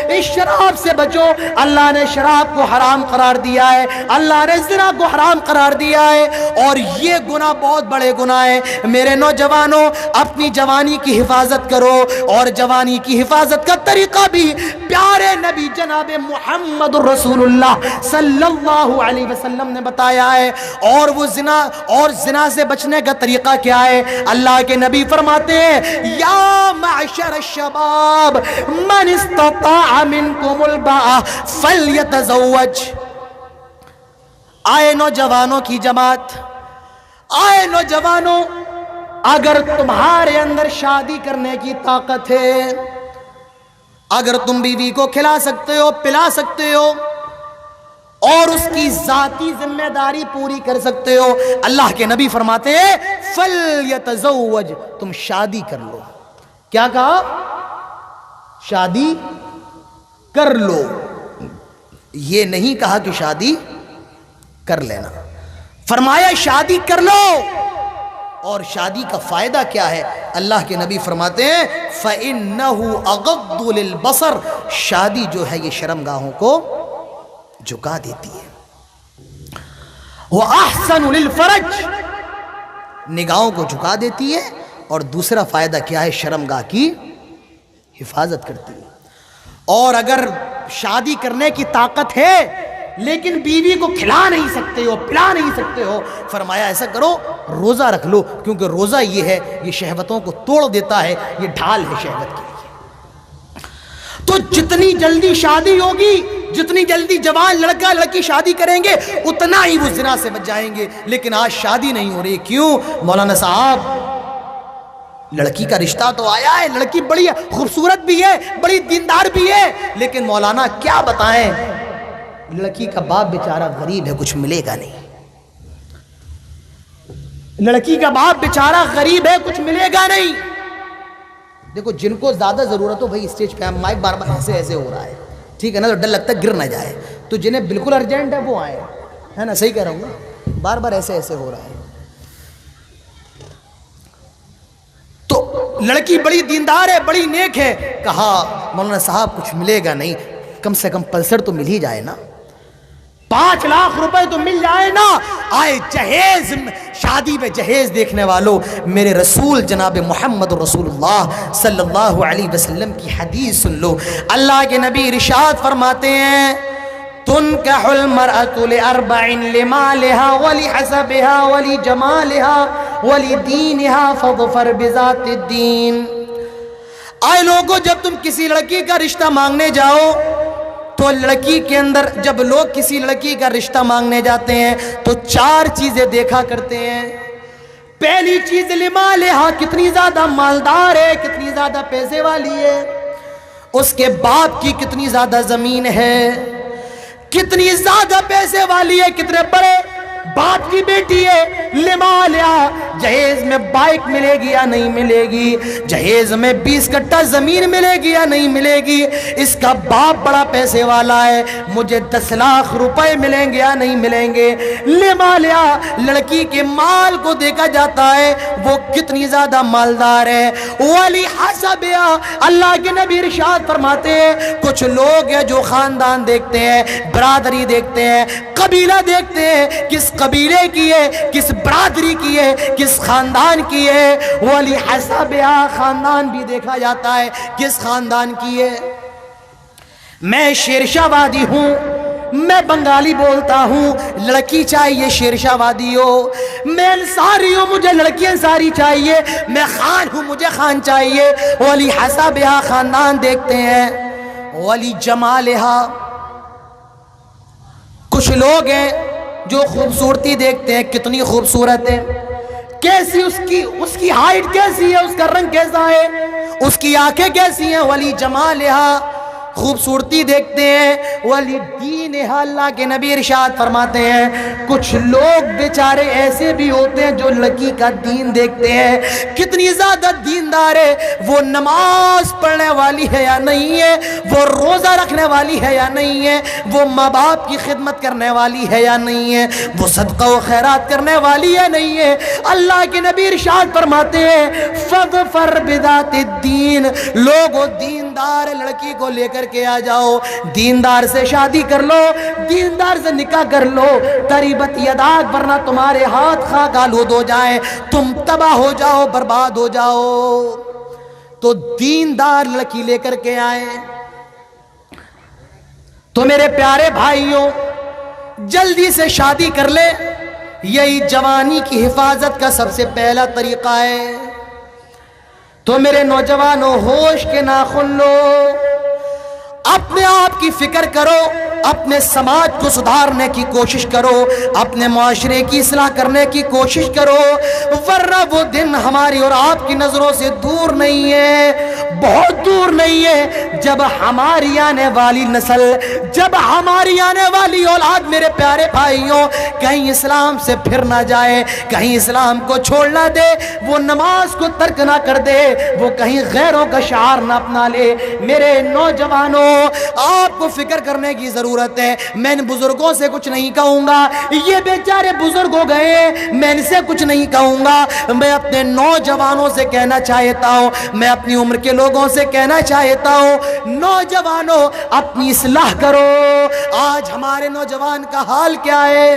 اس شراب سے بچو، اللہ نے شراب کو حرام قرار دیا ہے، اللہ نے زنا کو حرام قرار دیا ہے، اور یہ گناہ بہت بڑے گناہ ہیں۔ میرے نوجوانوں اپنی جوانی کی حفاظت کرو، اور جوانی کی حفاظت کا طریقہ بھی پیارے نبی جناب محمد رسول اللہ صلی اللہ علیہ وسلم نے بتایا ہے، اور وہ زنا سے بچنے کا طریقہ کیا ہے؟ اللہ کے نبی فرماتے ہیں یا معشر الشباب من استطاع منکم الباء فلیتزوج۔ آئے نوجوانوں کی جماعت، آئے نوجوانوں، اگر تمہارے اندر شادی کرنے کی طاقت ہے، اگر تم بیوی کو کھلا سکتے ہو، پلا سکتے ہو، اور اس کی ذاتی ذمہ داری پوری کر سکتے ہو، اللہ کے نبی فرماتے ہیں فَلْيَتَزَوَّجْ، تم شادی کر لو۔ کیا کہا؟ شادی کر لو، یہ نہیں کہا کہ شادی کر لینا، فرمایا شادی کر لو۔ اور شادی کا فائدہ کیا ہے؟ اللہ کے نبی فرماتے ہیں فَإِنَّهُ أَغَضُّ لِلْبَصَرِ، شادی جو ہے یہ شرمگاہوں کو جھکا دیتی ہے، وَأَحْسَنُ لِلْفَرَجِ، نگاہوں کو جھکا دیتی ہے، اور دوسرا فائدہ کیا ہے؟ شرمگاہ کی حفاظت کرتی ہے۔ اور اگر شادی کرنے کی طاقت ہے لیکن بیوی کو کھلا نہیں سکتے ہو، پلا نہیں سکتے ہو، فرمایا ایسا کرو روزہ رکھ لو، کیونکہ روزہ یہ ہے، یہ شہوتوں کو توڑ دیتا ہے، یہ ڈھال ہے شہوت کے لیے۔ تو جتنی جلدی شادی ہوگی، جتنی جلدی جوان لڑکا لڑکی شادی کریں گے، اتنا ہی وہ زنا سے بچ جائیں گے۔ لیکن آج شادی نہیں ہو رہی، کیوں؟ مولانا صاحب لڑکی کا رشتہ تو آیا ہے، لڑکی بڑی خوبصورت بھی ہے، بڑی دیندار بھی ہے، لیکن مولانا کیا بتائیں، لڑکی کا باپ بیچارہ غریب ہے، کچھ ملے گا نہیں، لڑکی کا باپ بیچارہ غریب ہے، کچھ ملے گا نہیں۔ دیکھو جن کو زیادہ ضرورت ہو بھائی اسٹیج پہ مائک بار بار ایسے ایسے ہو رہا ہے، ٹھیک ہے نا، تو ڈر لگتا ہے گر نہ جائے، تو جنہیں بالکل ارجنٹ ہے وہ آئے، ہے نا؟ صحیح کہہ رہا ہوں نا؟ بار بار ایسے ایسے ہو رہا ہے. تو لڑکی بڑی دیندار ہے، بڑی نیک ہے. کہا مولانا صاحب کچھ ملے گا نہیں؟ کم سے کم پلسر تو مل ہی جائے نا، 5 لاکھ روپے تو مل جائے نا. آئے جہیز، شادی پہ جہیز دیکھنے والوں، میرے رسول جناب محمد رسول اللہ صلی اللہ علیہ وسلم کی حدیث سن لو. اللہ کے نبی ارشاد فرماتے ہیں تنکح المرأة لأربع لمالها ولحسبها ولجمالها ولدینها فاظفر بذات الدین. آئے لوگوں، جب تم کسی لڑکی کا رشتہ مانگنے جاؤ تو لڑکی کے اندر، جب لوگ کسی لڑکی کا رشتہ مانگنے جاتے ہیں تو 4 چیزیں دیکھا کرتے ہیں. پہلی چیز لمالہا، کتنی زیادہ مالدار ہے، کتنی زیادہ پیسے والی ہے. اس کے باپ کی کتنی زیادہ زمین ہے، کتنی زیادہ پیسے والی ہے، کتنے بڑے باپ کی بیٹی ہے. لمالہا، جہیز میں بائک ملے گی یا نہیں ملے گی، جہیز میں 20 کٹھا زمین ملے گی یا نہیں ملے گی، اس کا باپ بڑا پیسے والا ہے، مجھے 10 لاکھ روپے ملیں گے یا نہیں ملیں گے. لمالہا، لڑکی کے مال کو دیکھا جاتا ہے وہ کتنی زیادہ مالدار ہے. ولحسبہا، اللہ کے نبی ارشاد فرماتے ہیں کچھ لوگ ہیں جو خاندان دیکھتے ہیں، برادری دیکھتے ہیں، قبیلہ دیکھتے ہیں، کس قبیلے کی ہے، کس برادری کی ہے، کس خاندان کی ہے. وَلِحَسَبِهَا، خاندان بھی دیکھا جاتا ہے کس خاندان کی ہے. میں شیرشاہ وادی ہوں، میں بنگالی بولتا ہوں، لڑکی چاہیے شیرشاہ وادی ہو. میں انصاری ہوں، مجھے لڑکی انصاری چاہیے. میں خان ہوں، مجھے خان چاہیے. وَلِحَسَبِهَا، خاندان دیکھتے ہیں. وَلِجَمَالِهَا، کچھ لوگ ہیں جو خوبصورتی دیکھتے ہیں، کتنی خوبصورت ہے، کیسی اس کی ہائٹ کیسی ہے، اس کا رنگ کیسا ہے، اس کی آنکھیں کیسی ہیں. ولی جمالہا، خوبصورتی دیکھتے ہیں. ولی دینہا، اللہ کے نبی ارشاد فرماتے ہیں کچھ لوگ بیچارے ایسے بھی ہوتے ہیں جو لڑکی کا دین دیکھتے ہیں، کتنی زیادہ دیندار ہے، وہ نماز پڑھنے والی ہے یا نہیں ہے، وہ روزہ رکھنے والی ہے یا نہیں ہے، وہ ماں باپ کی خدمت کرنے والی ہے یا نہیں ہے، وہ صدقہ و خیرات کرنے والی ہے نہیں ہے. اللہ کے نبی ارشاد فرماتے ہیں فَاظْفَرْ بِذَاتِ الدِّينِ، لوگوں دیندار لڑکی کو لے کر کے آ جاؤ، دیندار سے شادی کر لو، دیندار سے نکاح کر لو. تریبت یداک، ورنہ تمہارے ہاتھ خاک آلود ہو جائیں، تم تباہ ہو جاؤ، برباد ہو جاؤ. تو دیندار لڑکی لے کر کے آئے. تو میرے پیارے بھائیوں، جلدی سے شادی کر لے، یہی جوانی کی حفاظت کا سب سے پہلا طریقہ ہے. تو میرے نوجوانوں، ہوش کے ناخن لو، اپنے آپ کی فکر کرو، اپنے سماج کو سدھارنے کی کوشش کرو، اپنے معاشرے کی اصلاح کرنے کی کوشش کرو، ورنہ وہ دن ہماری اور آپ کی نظروں سے دور نہیں ہے، بہت دور نہیں ہے، جب ہماری آنے والی نسل، جب ہماری آنے والی اولاد، میرے پیارے بھائیوں، کہیں اسلام سے پھر نہ جائے، کہیں اسلام کو چھوڑ نہ دے، وہ نماز کو ترک نہ کر دے، وہ کہیں غیروں کا شعار نہ اپنا لے. میرے نوجوانوں، آپ کو فکر کرنے کی ضرورت ہے. میں ان بزرگوں سے کچھ نہیں کہوں گا، یہ بیچارے بزرگ ہو گئے، میں ان سے کچھ نہیں کہوں گا. میں اپنے نوجوانوں سے کہنا چاہتا ہوں، میں اپنی عمر کے لوگوں سے کہنا چاہتا ہوں، نوجوانوں اپنی اصلاح کرو. آج ہمارے نوجوان کا حال کیا ہے؟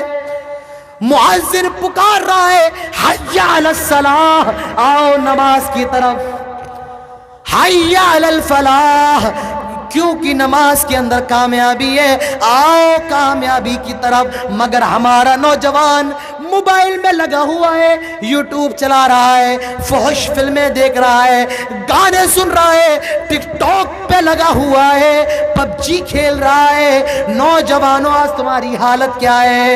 مؤذن پکار رہا ہے حی علی الصلاح، آؤ نماز کی طرف، حی علی الفلاح، کیونکہ نماز کے اندر کامیابی ہے، آؤ کامیابی کی طرف. مگر ہمارا نوجوان موبائل میں لگا ہوا ہے، یوٹیوب چلا رہا ہے، فحش فلمیں دیکھ رہا ہے، گانے سن رہا ہے، ٹک ٹاک پہ لگا ہوا ہے، پب جی کھیل رہا ہے. نوجوانوں، آج تمہاری حالت کیا ہے؟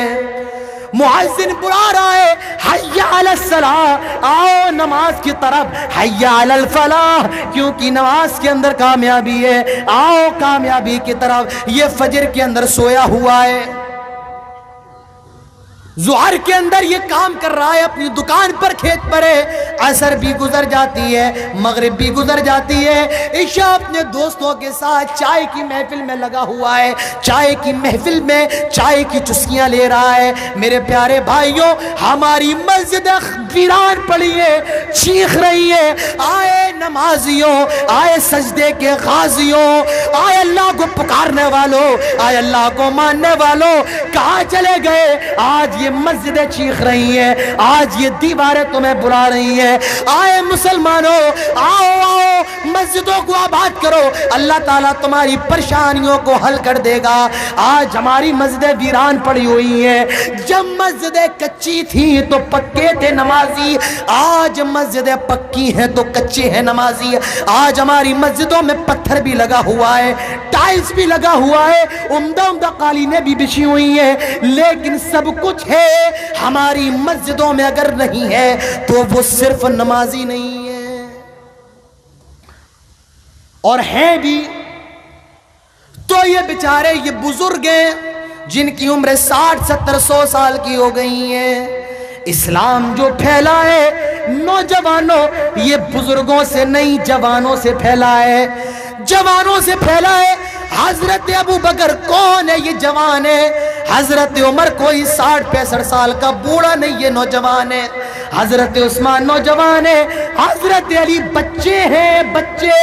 مؤذن بلا رہا ہے حی علی الصلاح، آؤ نماز کی طرف، حی علی الفلاح، کیونکہ نماز کے اندر کامیابی ہے، آؤ کامیابی کی طرف. یہ فجر کے اندر سویا ہوا ہے، ظہر کے اندر یہ کام کر رہا ہے، اپنی دکان پر کھیت پر ہے، عصر بھی گزر جاتی ہے، مغرب بھی گزر جاتی ہے، عشاء اپنے دوستوں کے ساتھ چائے کی محفل میں لگا ہوا ہے، چائے کی محفل میں چائے کی چسکیاں لے رہا ہے۔ میرے پیارے بھائیوں، ہماری مسجد ویران پڑی ہے، چیخ رہی ہے، آئے نمازیوں، آئے سجدے کے غازیوں، آئے اللہ کو پکارنے والوں، آئے اللہ کو ماننے والوں، کہاں چلے گئے؟ آج یہ مسجدیں چیخ رہی ہیں، آج یہ دیواریں تمہیں بلا رہی ہیں، آئے مسلمانوں، آؤ آؤ مسجدوں کو آباد کرو، اللہ تعالیٰ تمہاری پریشانیوں کو حل کر دے گا۔ آج ہماری مسجدیں ویران پڑی ہوئی ہیں، جب مسجدیں کچی تھیں تو پکے تھے نمازی، آج مسجدیں پکی ہیں تو کچے ہیں نمازی۔ آج ہماری مسجدوں میں پتھر بھی لگا ہوا ہے، ٹائلز بھی لگا ہوا ہے، عمدہ عمدہ قالینیں بھی بچھی ہوئی ہیں، لیکن سب کچھ ہے، ہماری مسجدوں میں اگر نہیں ہے تو وہ صرف نمازی نہیں ہے، اور ہیں بھی تو یہ بیچارے یہ بزرگ ہیں جن کی عمر 60 70 100 سال کی ہو گئی ہیں۔ اسلام جو پھیلا ہے نوجوانوں، یہ بزرگوں سے نہیں جوانوں سے پھیلا ہے، جوانوں سے پھیلا ہے۔ حضرت ابو بکر کون ہے؟ یہ جوان ہے۔ حضرت عمر کوئی 60 65 سال کا بوڑھا نہیں، یہ نوجوان ہے۔ حضرت عثمان نوجوان ہے، حضرت علی بچے ہیں، بچے۔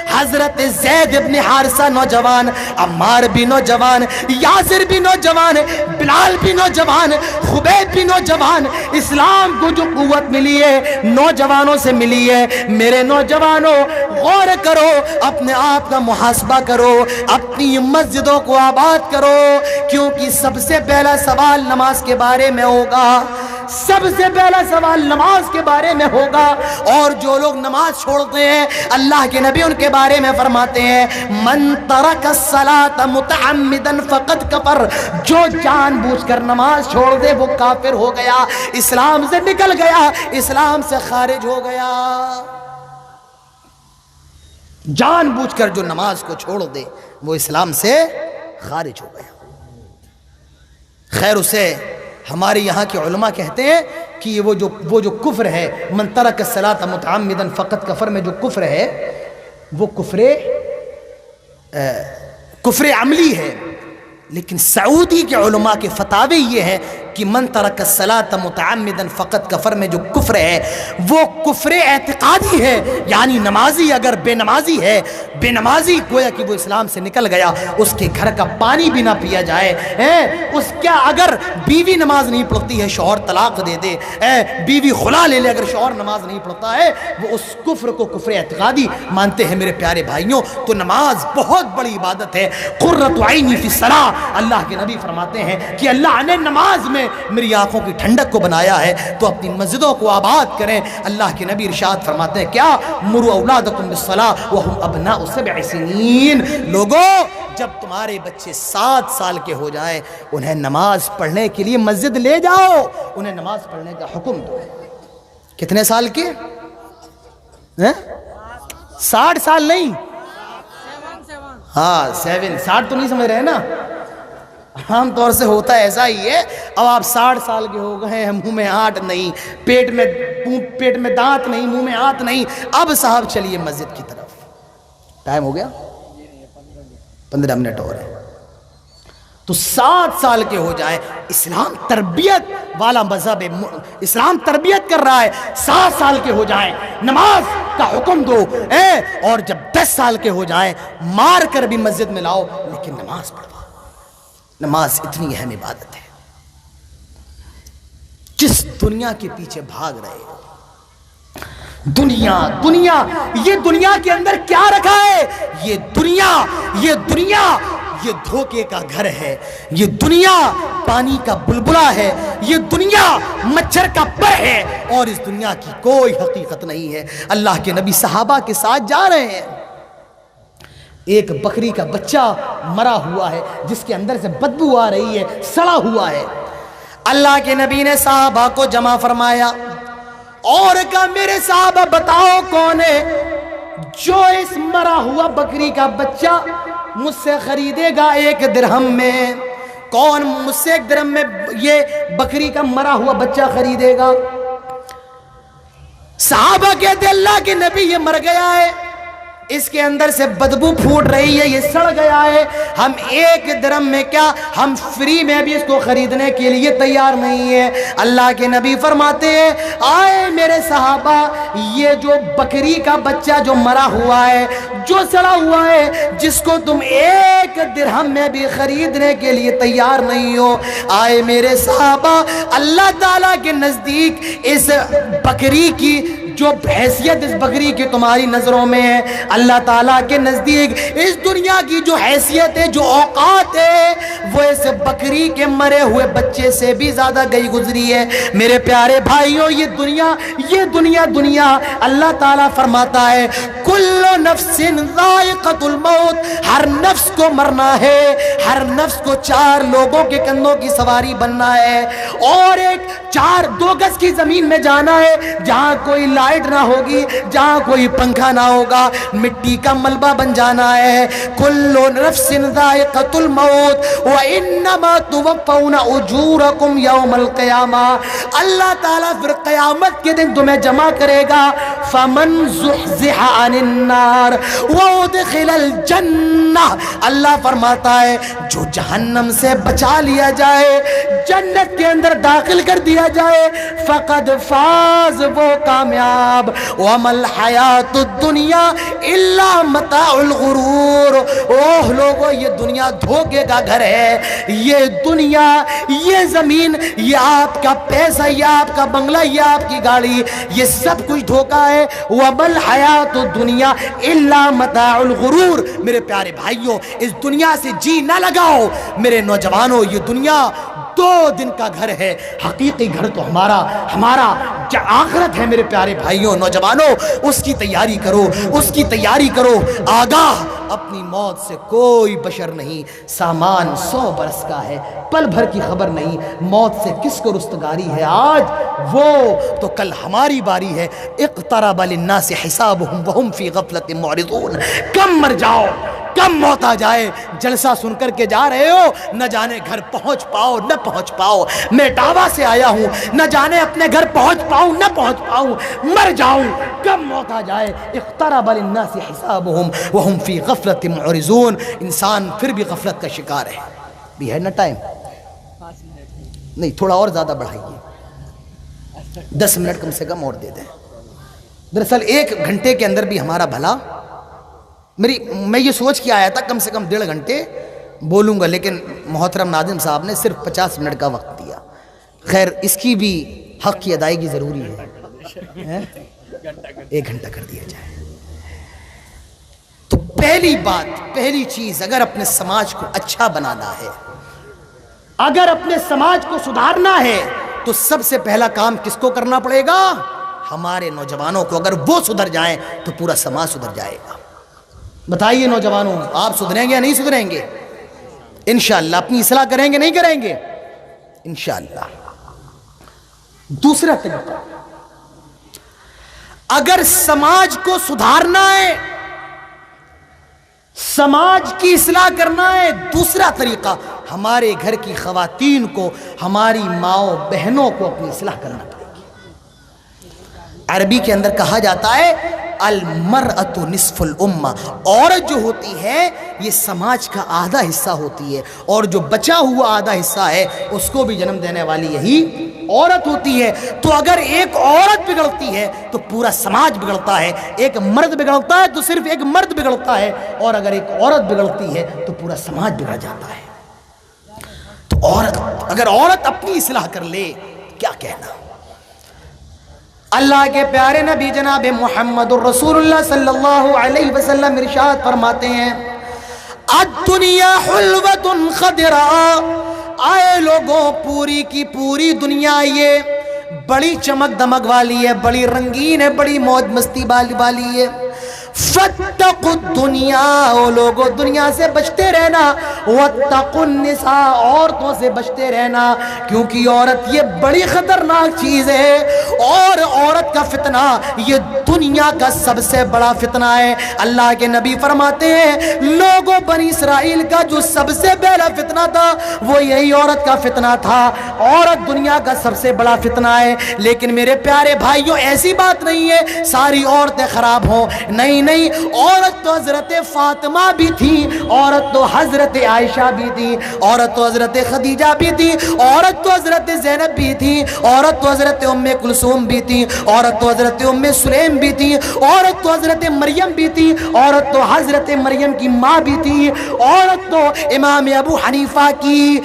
حضرت زید ابن حارثہ نوجوان، عمار بھی نوجوان، یاسر بھی نوجوان، بلال بھی نوجوان، خبیب بھی نوجوان۔ اسلام کو جو قوت ملی ہے نوجوانوں سے ملی ہے۔ میرے نوجوانوں، غور کرو، اپنے آپ کا محاسبہ کرو، اپنی مسجدوں کو آباد کرو، کیونکہ سب سے پہلا سوال نماز کے بارے میں ہوگا، سب سے پہلا سوال نماز کے بارے میں ہوگا۔ اور جو لوگ نماز چھوڑتے ہیں، اللہ کے نبی ان کے بارے میں فرماتے ہیں، من ترک الصلاۃ متعمدا فقد کفر، جو جان بوجھ کر نماز چھوڑ دے وہ کافر ہو گیا، اسلام سے نکل گیا، اسلام سے خارج ہو گیا۔ جان بوجھ کر جو نماز کو چھوڑ دے وہ اسلام سے خارج ہو گیا۔ خیر، اسے ہمارے یہاں کے علماء کہتے ہیں کہ وہ جو کفر ہے، من ترک الصلاۃ متعمدا فقط کفر میں جو کفر ہے وہ کفر عملی ہے، لیکن سعودی کے علماء کے فتاوی یہ ہے کہ من ترک الصلاۃ متعمدا فقط کفر میں جو کفر ہے وہ کفر اعتقادی ہے، یعنی نمازی اگر بے نمازی ہے، بے نمازی گویا کہ وہ اسلام سے نکل گیا، اس کے گھر کا پانی بھی نہ پیا جائے، اس کا اگر بیوی نماز نہیں پڑھتی ہے شوہر طلاق دے دے، بیوی خلا لے لے، اگر شوہر نماز نہیں پڑھتا ہے وہ اس کفر کو کفر اعتقادی مانتے ہیں۔ میرے پیارے بھائیوں، تو نماز بہت بڑی عبادت ہے، قرۃ عینی فی الصلاۃ، اللہ کے نبی فرماتے ہیں کہ اللہ نے نماز میں میری آنکھوں کی ٹھنڈک کو بنایا ہے، تو اپنی مسجدوں کو آباد کریں۔ اللہ کے نبی ارشاد فرماتے ہیں کیا؟ مروا اولادکم بالصلاۃ وہم ابناء 7 سنین، لوگوں جب تمہارے بچے 7 سال کے ہو جائیں انہیں نماز پڑھنے کے لیے مسجد لے جاؤ، انہیں نماز پڑھنے کا حکم دو۔ کتنے سال کے؟ 60 سال نہیں، ہاں 7، 60 تو نہیں سمجھ رہے نا، عام طور سے ہوتا ایسا ہی ہے۔ اب آپ 60 سال کے ہو گئے ہیں، منہ میں آٹ نہیں، پیٹ میں دانت نہیں، منہ میں آت نہیں، اب صاحب چلیے مسجد کی طرف۔ ٹائم ہو گیا، 15 منٹ اور ہے۔ تو 7 سال کے ہو جائیں، اسلام تربیت والا مذہب ہے، اسلام تربیت کر رہا ہے، 7 سال کے ہو جائیں نماز کا حکم دو، اور جب 10 سال کے ہو جائیں مار کر بھی مسجد میں لاؤ، لیکن نماز پڑھواؤ۔ نماز اتنی اہم عبادت ہے۔ جس دنیا کے پیچھے بھاگ رہے ہو، دنیا یہ دنیا کے اندر کیا رکھا ہے؟ یہ دنیا یہ دھوکے کا گھر ہے، یہ دنیا پانی کا بلبلا ہے، یہ دنیا مچھر کا پر ہے، اور اس دنیا کی کوئی حقیقت نہیں ہے۔ اللہ کے نبی صحابہ کے ساتھ جا رہے ہیں، ایک بکری کا بچہ مرا ہوا ہے جس کے اندر سے بدبو آ رہی ہے، سڑا ہوا ہے۔ اللہ کے نبی نے صحابہ کو جمع فرمایا اور کہا میرے صحابہ بتاؤ کون ہے جو اس مرا ہوا بکری کا بچہ مجھ سے خریدے گا 1 درہم میں؟ کون مجھ سے 1 درہم میں یہ بکری کا مرا ہوا بچہ خریدے گا؟ صحابہ کہتے اللہ کے نبی یہ مر گیا ہے، اس کے اندر سے بدبو پھوٹ رہی ہے، یہ سڑ گیا ہے، ہم 1 درہم میں کیا، ہم فری میں بھی اس کو خریدنے کے لیے تیار نہیں ہے۔ اللہ کے نبی فرماتے ہیں آئے میرے صحابہ، یہ جو بکری کا بچہ جو مرا ہوا ہے، جو سڑا ہوا ہے، جس کو تم 1 درہم میں بھی خریدنے کے لیے تیار نہیں ہو، آئے میرے صحابہ، اللہ تعالیٰ کے نزدیک اس بکری کی جو حیثیت اس بکری کی تمہاری نظروں میں ہے، اللہ تعالیٰ کے نزدیک اس دنیا کی جو حیثیت ہے، جو اوقات ہے، وہ اس بکری کے مرے ہوئے بچے سے بھی زیادہ گئی گزری ہے۔ میرے پیارے بھائیوں، یہ دنیا اللہ تعالیٰ فرماتا ہے کل نفس ذائقۃ الموت، ہر نفس کو مرنا ہے، ہر نفس کو 4 لوگوں کے کندھوں کی سواری بننا ہے، اور 2 گز کی زمین میں جانا ہے جہاں کوئی لائٹ نہ ہوگی، جہاں کوئی پنکھا نہ ہوگا، مٹی کا ملبہ بن جانا ہے۔ کل نفس ذائقۃ الموت وانما توفون اجورکم یوم القیامہ، اللہ تعالیٰ پھر قیامت کے دن تمہیں جمع کرے گا۔ فمن زحزح عن النار وادخل الجنہ، اللہ فرماتا ہے جو جہنم سے بچا لیا جائے، جنت کے اندر داخل کر دیا جائے، فقد فاز، وہ کامیاب۔ وما الحیات الدنیا الا متاع الغرور، اوہ لوگو یہ دنیا دھوکے کا گھر ہے، یہ دنیا، یہ زمین، یہ آپ کا پیسہ، یہ آپ کا بنگلہ، یہ آپ کی گاڑی، یہ سب کچھ دھوکا ہے۔ وما الحیات الدنیا الا متاع الغرور، میرے پیارے بھائیوں اس دنیا سے جی نہ لگاؤ۔ میرے نوجوانوں یہ دنیا 2 دن کا گھر ہے، حقیقی گھر تو ہمارا آخرت ہے۔ میرے پیارے بھائیوں نوجوانوں اس کی تیاری کرو، اس کی تیاری کرو۔ آگاہ اپنی موت سے کوئی بشر نہیں، سامان 100 برس کا ہے، پل بھر کی خبر نہیں، موت سے کس کو رستگاری ہے؟ آج وہ تو کل ہماری باری ہے۔ اقترب للناس حسابهم وهم فی غفلۃ معرضون، کم مر جاؤ، کم موت آ جائے، جلسہ سن کر کے جا رہے ہو، نہ جانے گھر پہنچ پاؤ نہ پہنچ پاؤ۔ میں اٹاوا سے آیا ہوں، نہ جانے اپنے گھر پہنچ پاؤں نہ پہنچ پاؤں، مر جاؤں، کم موت آ جائے۔ اقترب للناس حسابهم وهم فی غفلۃ معرضون، انسان پھر بھی غفلت کا شکار ہے۔ بھی ہے نا ٹائم؟ نہیں تھوڑا اور زیادہ بڑھائیے، 10 منٹ کم سے کم اور دے دیں۔ دراصل 1 گھنٹے کے اندر بھی ہمارا بھلا، میں یہ سوچ کے آیا تھا کم سے کم 1.5 گھنٹے بولوں گا، لیکن محترم ناظم صاحب نے صرف 50 منٹ کا وقت دیا۔ خیر اس کی بھی حق کی ادائیگی ضروری ہے، 1 گھنٹہ کر دیا جائے۔ تو پہلی بات، پہلی چیز، اگر اپنے سماج کو اچھا بنانا ہے، اگر اپنے سماج کو سدھارنا ہے، تو سب سے پہلا کام کس کو کرنا پڑے گا؟ ہمارے نوجوانوں کو۔ اگر وہ سدھر جائیں تو پورا سماج سدھر جائے گا۔ بتائیے نوجوانوں، آپ سدھریں گے یا نہیں سدھریں گے؟ انشاءاللہ اپنی اصلاح کریں گے نہیں کریں گے؟ انشاءاللہ۔ دوسرا طریقہ، اگر سماج کو سدھارنا ہے، سماج کی اصلاح کرنا ہے، دوسرا طریقہ ہمارے گھر کی خواتین کو، ہماری ماؤں بہنوں کو اپنی اصلاح کرنا پڑے گی۔ عربی کے اندر کہا جاتا ہے المرأۃ نصف الامہ، عورت جو ہوتی ہے یہ سماج کا آدھا حصہ ہوتی ہے، اور جو بچا ہوا آدھا حصہ ہے اس کو بھی جنم دینے والی یہی عورت ہوتی ہے۔ تو اگر ایک عورت بگڑتی ہے تو پورا سماج بگڑتا ہے، ایک مرد بگڑتا ہے تو صرف ایک مرد بگڑتا ہے، اور اگر ایک عورت بگڑتی ہے تو پورا سماج بگڑ جاتا ہے۔ تو اگر عورت اپنی اصلاح کر لے کیا کہنا۔ اللہ کے پیارے نبی جناب محمد الرسول اللہ صلی اللہ علیہ وسلم ارشاد فرماتے ہیں الدنیا حلوۃ خضراء، آئے لوگوں پوری کی پوری دنیا یہ بڑی چمک دمک والی ہے، بڑی رنگین ہے، بڑی موج مستی والی ہے۔ فاتقوا الدنیا، او لوگوں دنیا سے بچتے رہنا، واتقوا النساء، عورتوں سے بچتے رہنا، کیونکہ عورت یہ بڑی خطرناک چیز ہے، اور عورت کا فتنہ یہ دنیا کا سب سے بڑا فتنہ ہے۔ اللہ کے نبی فرماتے ہیں لوگوں بنی اسرائیل کا جو سب سے پہلا فتنہ تھا وہ یہی عورت کا فتنہ تھا۔ عورت دنیا کا سب سے بڑا فتنہ ہے، لیکن میرے پیارے بھائیوں ایسی بات نہیں ہے ساری عورتیں خراب ہوں، نہیں نہیں، عورت تو حضرت فاطمہ بھی تھی، عورت تو حضرت عائشہ بھی تھی، عورت تو حضرت خدیجہ بھی تھی، عورت تو حضرت زینب بھی تھی، عورت تو حضرت ام کلثوم بھی تھی، عورت تو حضرت ام سلیم بھی تھی، عورت تو حضرت مریم بھی تھی، عورت تو حضرت مریم کی ماں بھی تھی، عورت تو امام ابو حنیفہ کی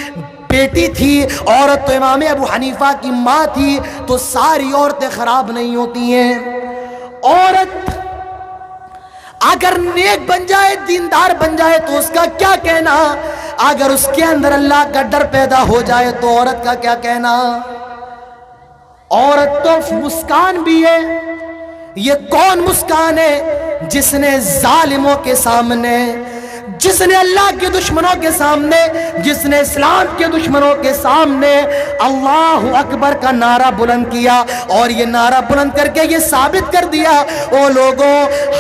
بیٹی تھی، عورت تو امام ابو حنیفہ کی ماں تھی۔ تو ساری عورتیں خراب نہیں ہوتی ہیں۔ عورت اگر نیک بن جائے، دیندار بن جائے تو اس کا کیا کہنا، اگر اس کے اندر اللہ کا ڈر پیدا ہو جائے تو عورت کا کیا کہنا۔ عورت تو مسکان بھی ہے، یہ کون مسکان ہے؟ جس نے ظالموں کے سامنے، جس نے اللہ کے دشمنوں کے سامنے، جس نے اسلام کے دشمنوں کے سامنے اللہ اکبر کا نعرہ بلند کیا، اور یہ نعرہ بلند کر کے یہ ثابت کر دیا او لوگوں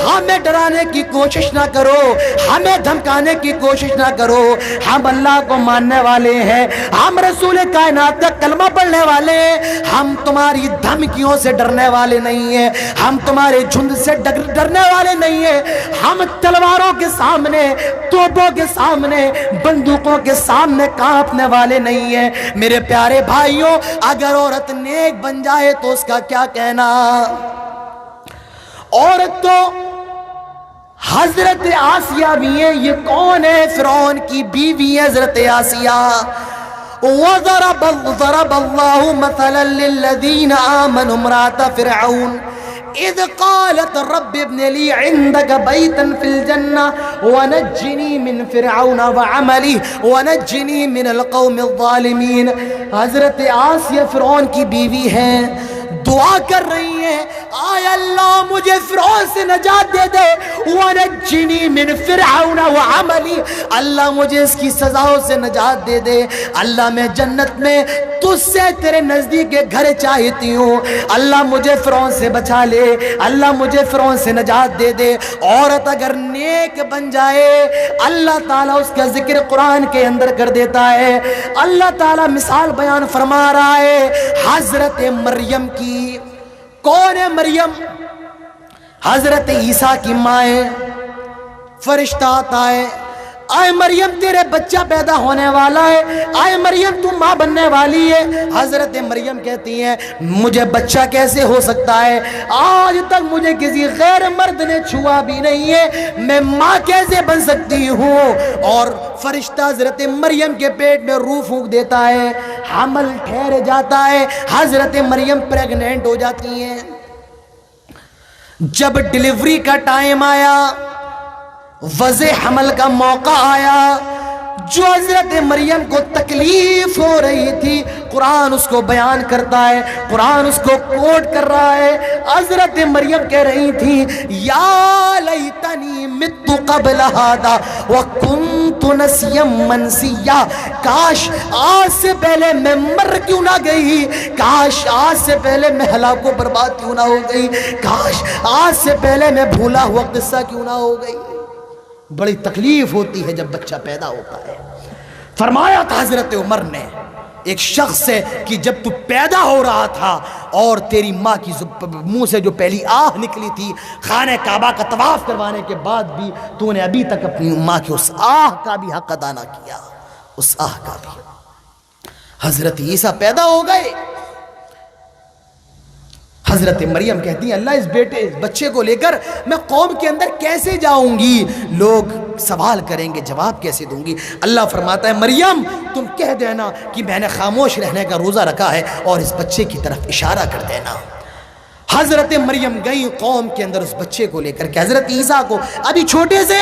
ہمیں ڈرانے کی کوشش نہ کرو، ہمیں دھمکانے کی کوشش نہ کرو، ہم اللہ کو ماننے والے ہیں، ہم رسول کائنات کا کلمہ پڑھنے والے ہیں، ہم تمہاری دھمکیوں سے ڈرنے والے نہیں ہیں، ہم تمہارے جھنڈ سے ڈرنے والے نہیں ہیں، ہم تلواروں کے سامنے، توپوں کے سامنے، بندوقوں کے سامنے کانپنے والے نہیں ہیں۔ میرے پیارے بھائیوں اگر عورت نیک بن جائے تو اس کا کیا کہنا۔ عورت تو حضرت آسیہ بھی ہے، یہ کون ہے؟ فرعون کی بیوی ہے حضرت آسیہ۔ وَضَرَبَ اللَّهُ مَثَلًا لِلَّذِينَ آمَنُوا امْرَأَتَ فِرْعَوْنَ اذ قالت رب ابن لی عندك بیتا فی الجنہ ونجنی من فرعون وعمله ونجنی من القوم الظالمین۔ حضرت آسیہ فرعون کی بیوی ہیں، دعا کر رہی ہیں آئے اللہ مجھے فرعون سے نجات دے دے، ونجنی من فرعون وعملی، اللہ مجھے اس کی سزاؤں سے نجات دے دے، اللہ میں جنت میں تجھ سے تیرے نزدیک گھر چاہتی ہوں، اللہ مجھے فرعون سے بچا لے، اللہ مجھے فرعون سے نجات دے دے۔ عورت اگر نیک بن جائے اللہ تعالیٰ اس کا ذکر قرآن کے اندر کر دیتا ہے۔ اللہ تعالیٰ مثال بیان فرما رہا ہے حضرت مریم کی۔ کون ہے مریم؟ حضرت عیسیٰ کی ماں ہے۔ فرشتہ آتا ہے آئے مریم تیرے بچہ پیدا ہونے والا ہے، آئے مریم تو ماں بننے والی ہے۔ حضرت مریم کہتی ہیں مجھے بچہ کیسے ہو سکتا ہے، آج تک مجھے کسی غیر مرد نے چھوا بھی نہیں ہے، میں ماں کیسے بن سکتی ہوں۔ اور فرشتہ حضرت مریم کے پیٹ میں روح پھونک دیتا ہے، حمل ٹھہر جاتا ہے، حضرت مریم پریگننٹ ہو جاتی ہیں۔ جب ڈیلیوری کا ٹائم آیا، وضع حمل کا موقع آیا، جو حضرت مریم کو تکلیف ہو رہی تھی قرآن اس کو بیان کرتا ہے، قرآن اس کو کوٹ کر رہا ہے۔ حضرت مریم کہہ رہی تھی یا لیتنی مت قبل ھذا وکنت نسیا منسیا، کاش آج سے پہلے میں مر کیوں نہ گئی، کاش آج سے پہلے میں ہلاک و برباد کیوں نہ ہو گئی، کاش آج سے پہلے میں بھولا ہوا قصہ کیوں نہ ہو گئی۔ بڑی تکلیف ہوتی ہے جب بچہ پیدا ہوتا ہے۔ فرمایا تھا حضرت عمر نے ایک شخص سے کہ جب تو پیدا ہو رہا تھا اور تیری ماں کی منہ سے جو پہلی آہ نکلی تھی خانہ کعبہ کا طواف کروانے کے بعد بھی تو نے ابھی تک اپنی ماں کی اس آہ کا بھی حق ادا نہ کیا، اس آہ کا بھی۔ حضرت عیسیٰ پیدا ہو گئے، حضرت مریم کہتی ہیں اللہ اس بچے کو لے کر میں قوم کے اندر کیسے جاؤں گی، لوگ سوال کریں گے جواب کیسے دوں گی۔ اللہ فرماتا ہے مریم تم کہہ دینا کہ میں نے خاموش رہنے کا روزہ رکھا ہے اور اس بچے کی طرف اشارہ کر دینا۔ حضرت مریم گئی قوم کے اندر اس بچے کو لے کر کے، حضرت عیسیٰ کو ابھی چھوٹے سے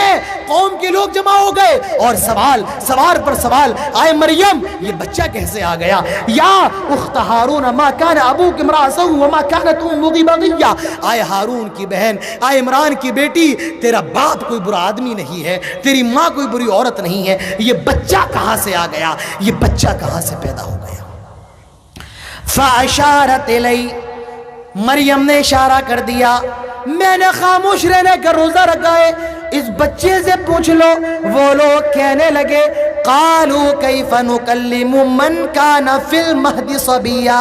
قوم کے لوگ جمع ہو گئے اور سوال پر سوال، آئے مریم یہ بچہ کیسے آ گیا، یا اخت ہارون ما کان ابوک امرأ سوء وما کانت امک بغیہ، آئے ہارون کی بہن، آئے عمران کی بیٹی، تیرا باپ کوئی برا آدمی نہیں ہے، تیری ماں کوئی بری عورت نہیں ہے، یہ بچہ کہاں سے آ گیا، یہ بچہ کہاں سے پیدا ہو گیا۔ فاشارت الی، مریم نے اشارہ کر دیا، میں نے خاموش رہنے کا روزہ رکھا ہے۔ اس بچے سے پوچھ لو۔ وہ لوگ کہنے لگے قالوا کیف نکلم من کان فی المہد صبیا،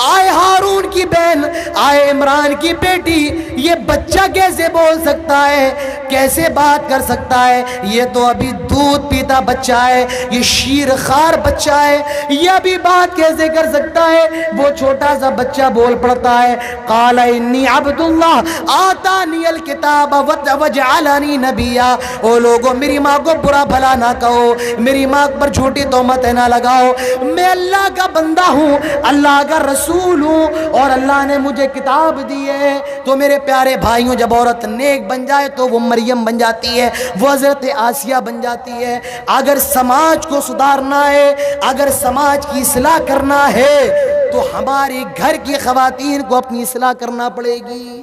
آئے ہارون کی بہن، آئے عمران کی بیٹی، یہ بچہ کیسے بول سکتا ہے، کیسے بات کر سکتا ہے؟ یہ تو ابھی دودھ پیتا بچہ ہے، یہ شیر خار بچہ ہے، یہ ابھی بات کیسے کر سکتا ہے؟ وہ چھوٹا سا بچہ بول پڑتا ہے قال انی عبد اللہ آتانی الکتاب وجعلنی نبیا۔ او لوگوں میری ماں کو برا بھلا نہ کہو، میری ماں پر جھوٹی تہمت نہ لگاؤ، میں اللہ کا بندہ ہوں، اللہ کا رسول ہوں، اور اللہ نے مجھے کتاب دی ہے۔ تو میرے پیارے بھائیوں، جب عورت نیک بن جائے تو وہ مریم بن جاتی ہے، وہ حضرت آسیہ بن جاتی ہے۔ اگر سماج کو سدھارنا ہے، اگر سماج کی اصلاح کرنا ہے تو ہمارے گھر کی خواتین کو اپنی اصلاح کرنا پڑے گی،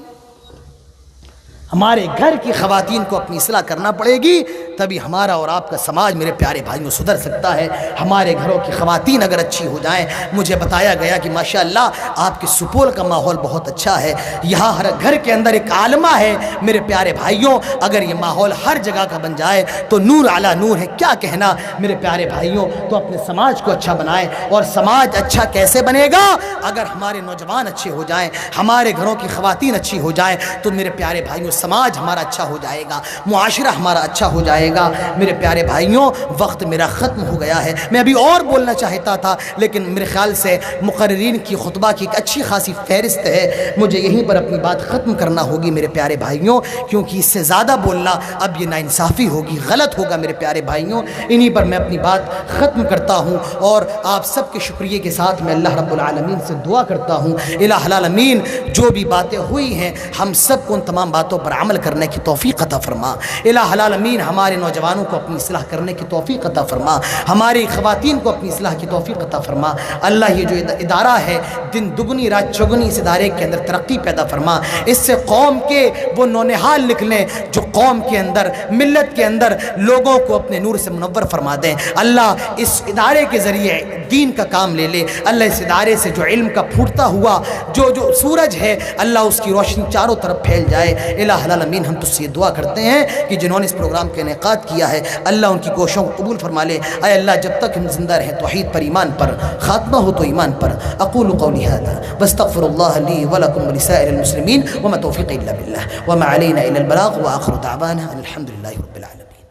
ہمارے گھر کی خواتین کو اپنی اصلاح کرنا پڑے گی، تبھی ہمارا اور آپ کا سماج میرے پیارے بھائیوں سدھر سکتا ہے۔ ہمارے گھروں کی خواتین اگر اچھی ہو جائیں، مجھے بتایا گیا کہ ماشاءاللہ آپ کے سپول کا ماحول بہت اچھا ہے، یہاں ہر گھر کے اندر ایک عالمہ ہے۔ میرے پیارے بھائیوں، اگر یہ ماحول ہر جگہ کا بن جائے تو نور علی نور ہے، کیا کہنا میرے پیارے بھائیوں۔ تو اپنے سماج کو اچھا بنائیں، اور سماج اچھا کیسے بنے گا؟ اگر ہمارے نوجوان اچھے ہو جائیں، ہمارے گھروں کی خواتین اچھی ہو جائیں، تو میرے پیارے بھائیوں سماج ہمارا اچھا ہو جائے گا، معاشرہ ہمارا اچھا ہو جائے گا۔ میرے پیارے بھائیوں، وقت میرا ختم ہو گیا ہے، میں ابھی اور بولنا چاہتا تھا، لیکن میرے خیال سے مقررین کی خطبہ کی ایک اچھی خاصی فہرست ہے، مجھے یہیں پر اپنی بات ختم کرنا ہوگی میرے پیارے بھائیوں، کیونکہ اس سے زیادہ بولنا اب یہ ناانصافی ہوگی، غلط ہوگا میرے پیارے بھائیوں۔ انہی پر میں اپنی بات ختم کرتا ہوں، اور آپ سب کے شکریہ کے ساتھ میں اللہ رب العالمین سے دعا کرتا ہوں، الہ العالمین جو بھی باتیں ہوئی ہیں ہم سب کو ان تمام باتوں پر عمل کرنے کی توفیق عطا فرما۔ الہ العالمین ہمارے نوجوانوں کو اپنی اصلاح کرنے کی توفیق عطا فرما، ہماری خواتین کو اپنی اصلاح کی توفیق عطا فرما۔ اللہ یہ جو ادارہ ہے دن دگنی رات چگنی، اس ادارے کے اندر ترقی پیدا فرما، اس سے قوم کے وہ نونہال نکلیں جو قوم کے اندر، ملت کے اندر لوگوں کو اپنے نور سے منور فرما دیں۔ اللہ اس ادارے کے ذریعے دین کا کام لے لے، اللہ اس ادارے سے جو علم کا پھوٹتا ہوا جو سورج ہے، اللہ اس کی روشنی چاروں طرف پھیل جائے۔ الہ العالمین ہم تجھ سے یہ دعا کرتے ہیں کہ جنہوں نے اس پروگرام کا انعقاد کیا ہے اللہ ان کی کوششوں کو قبول فرما لے۔ اے اللہ جب تک ہم زندہ رہیں توحید پر، ایمان پر، خاتمہ ہو تو ایمان پر۔ اقول قولی ھذا واستغفر اللہ لی ولکم ولسائر المسلمین وما توفیقی الا باللہ وما علینا الا البلاغ، وآخر دعوانا ان الحمد للہ رب العالمین۔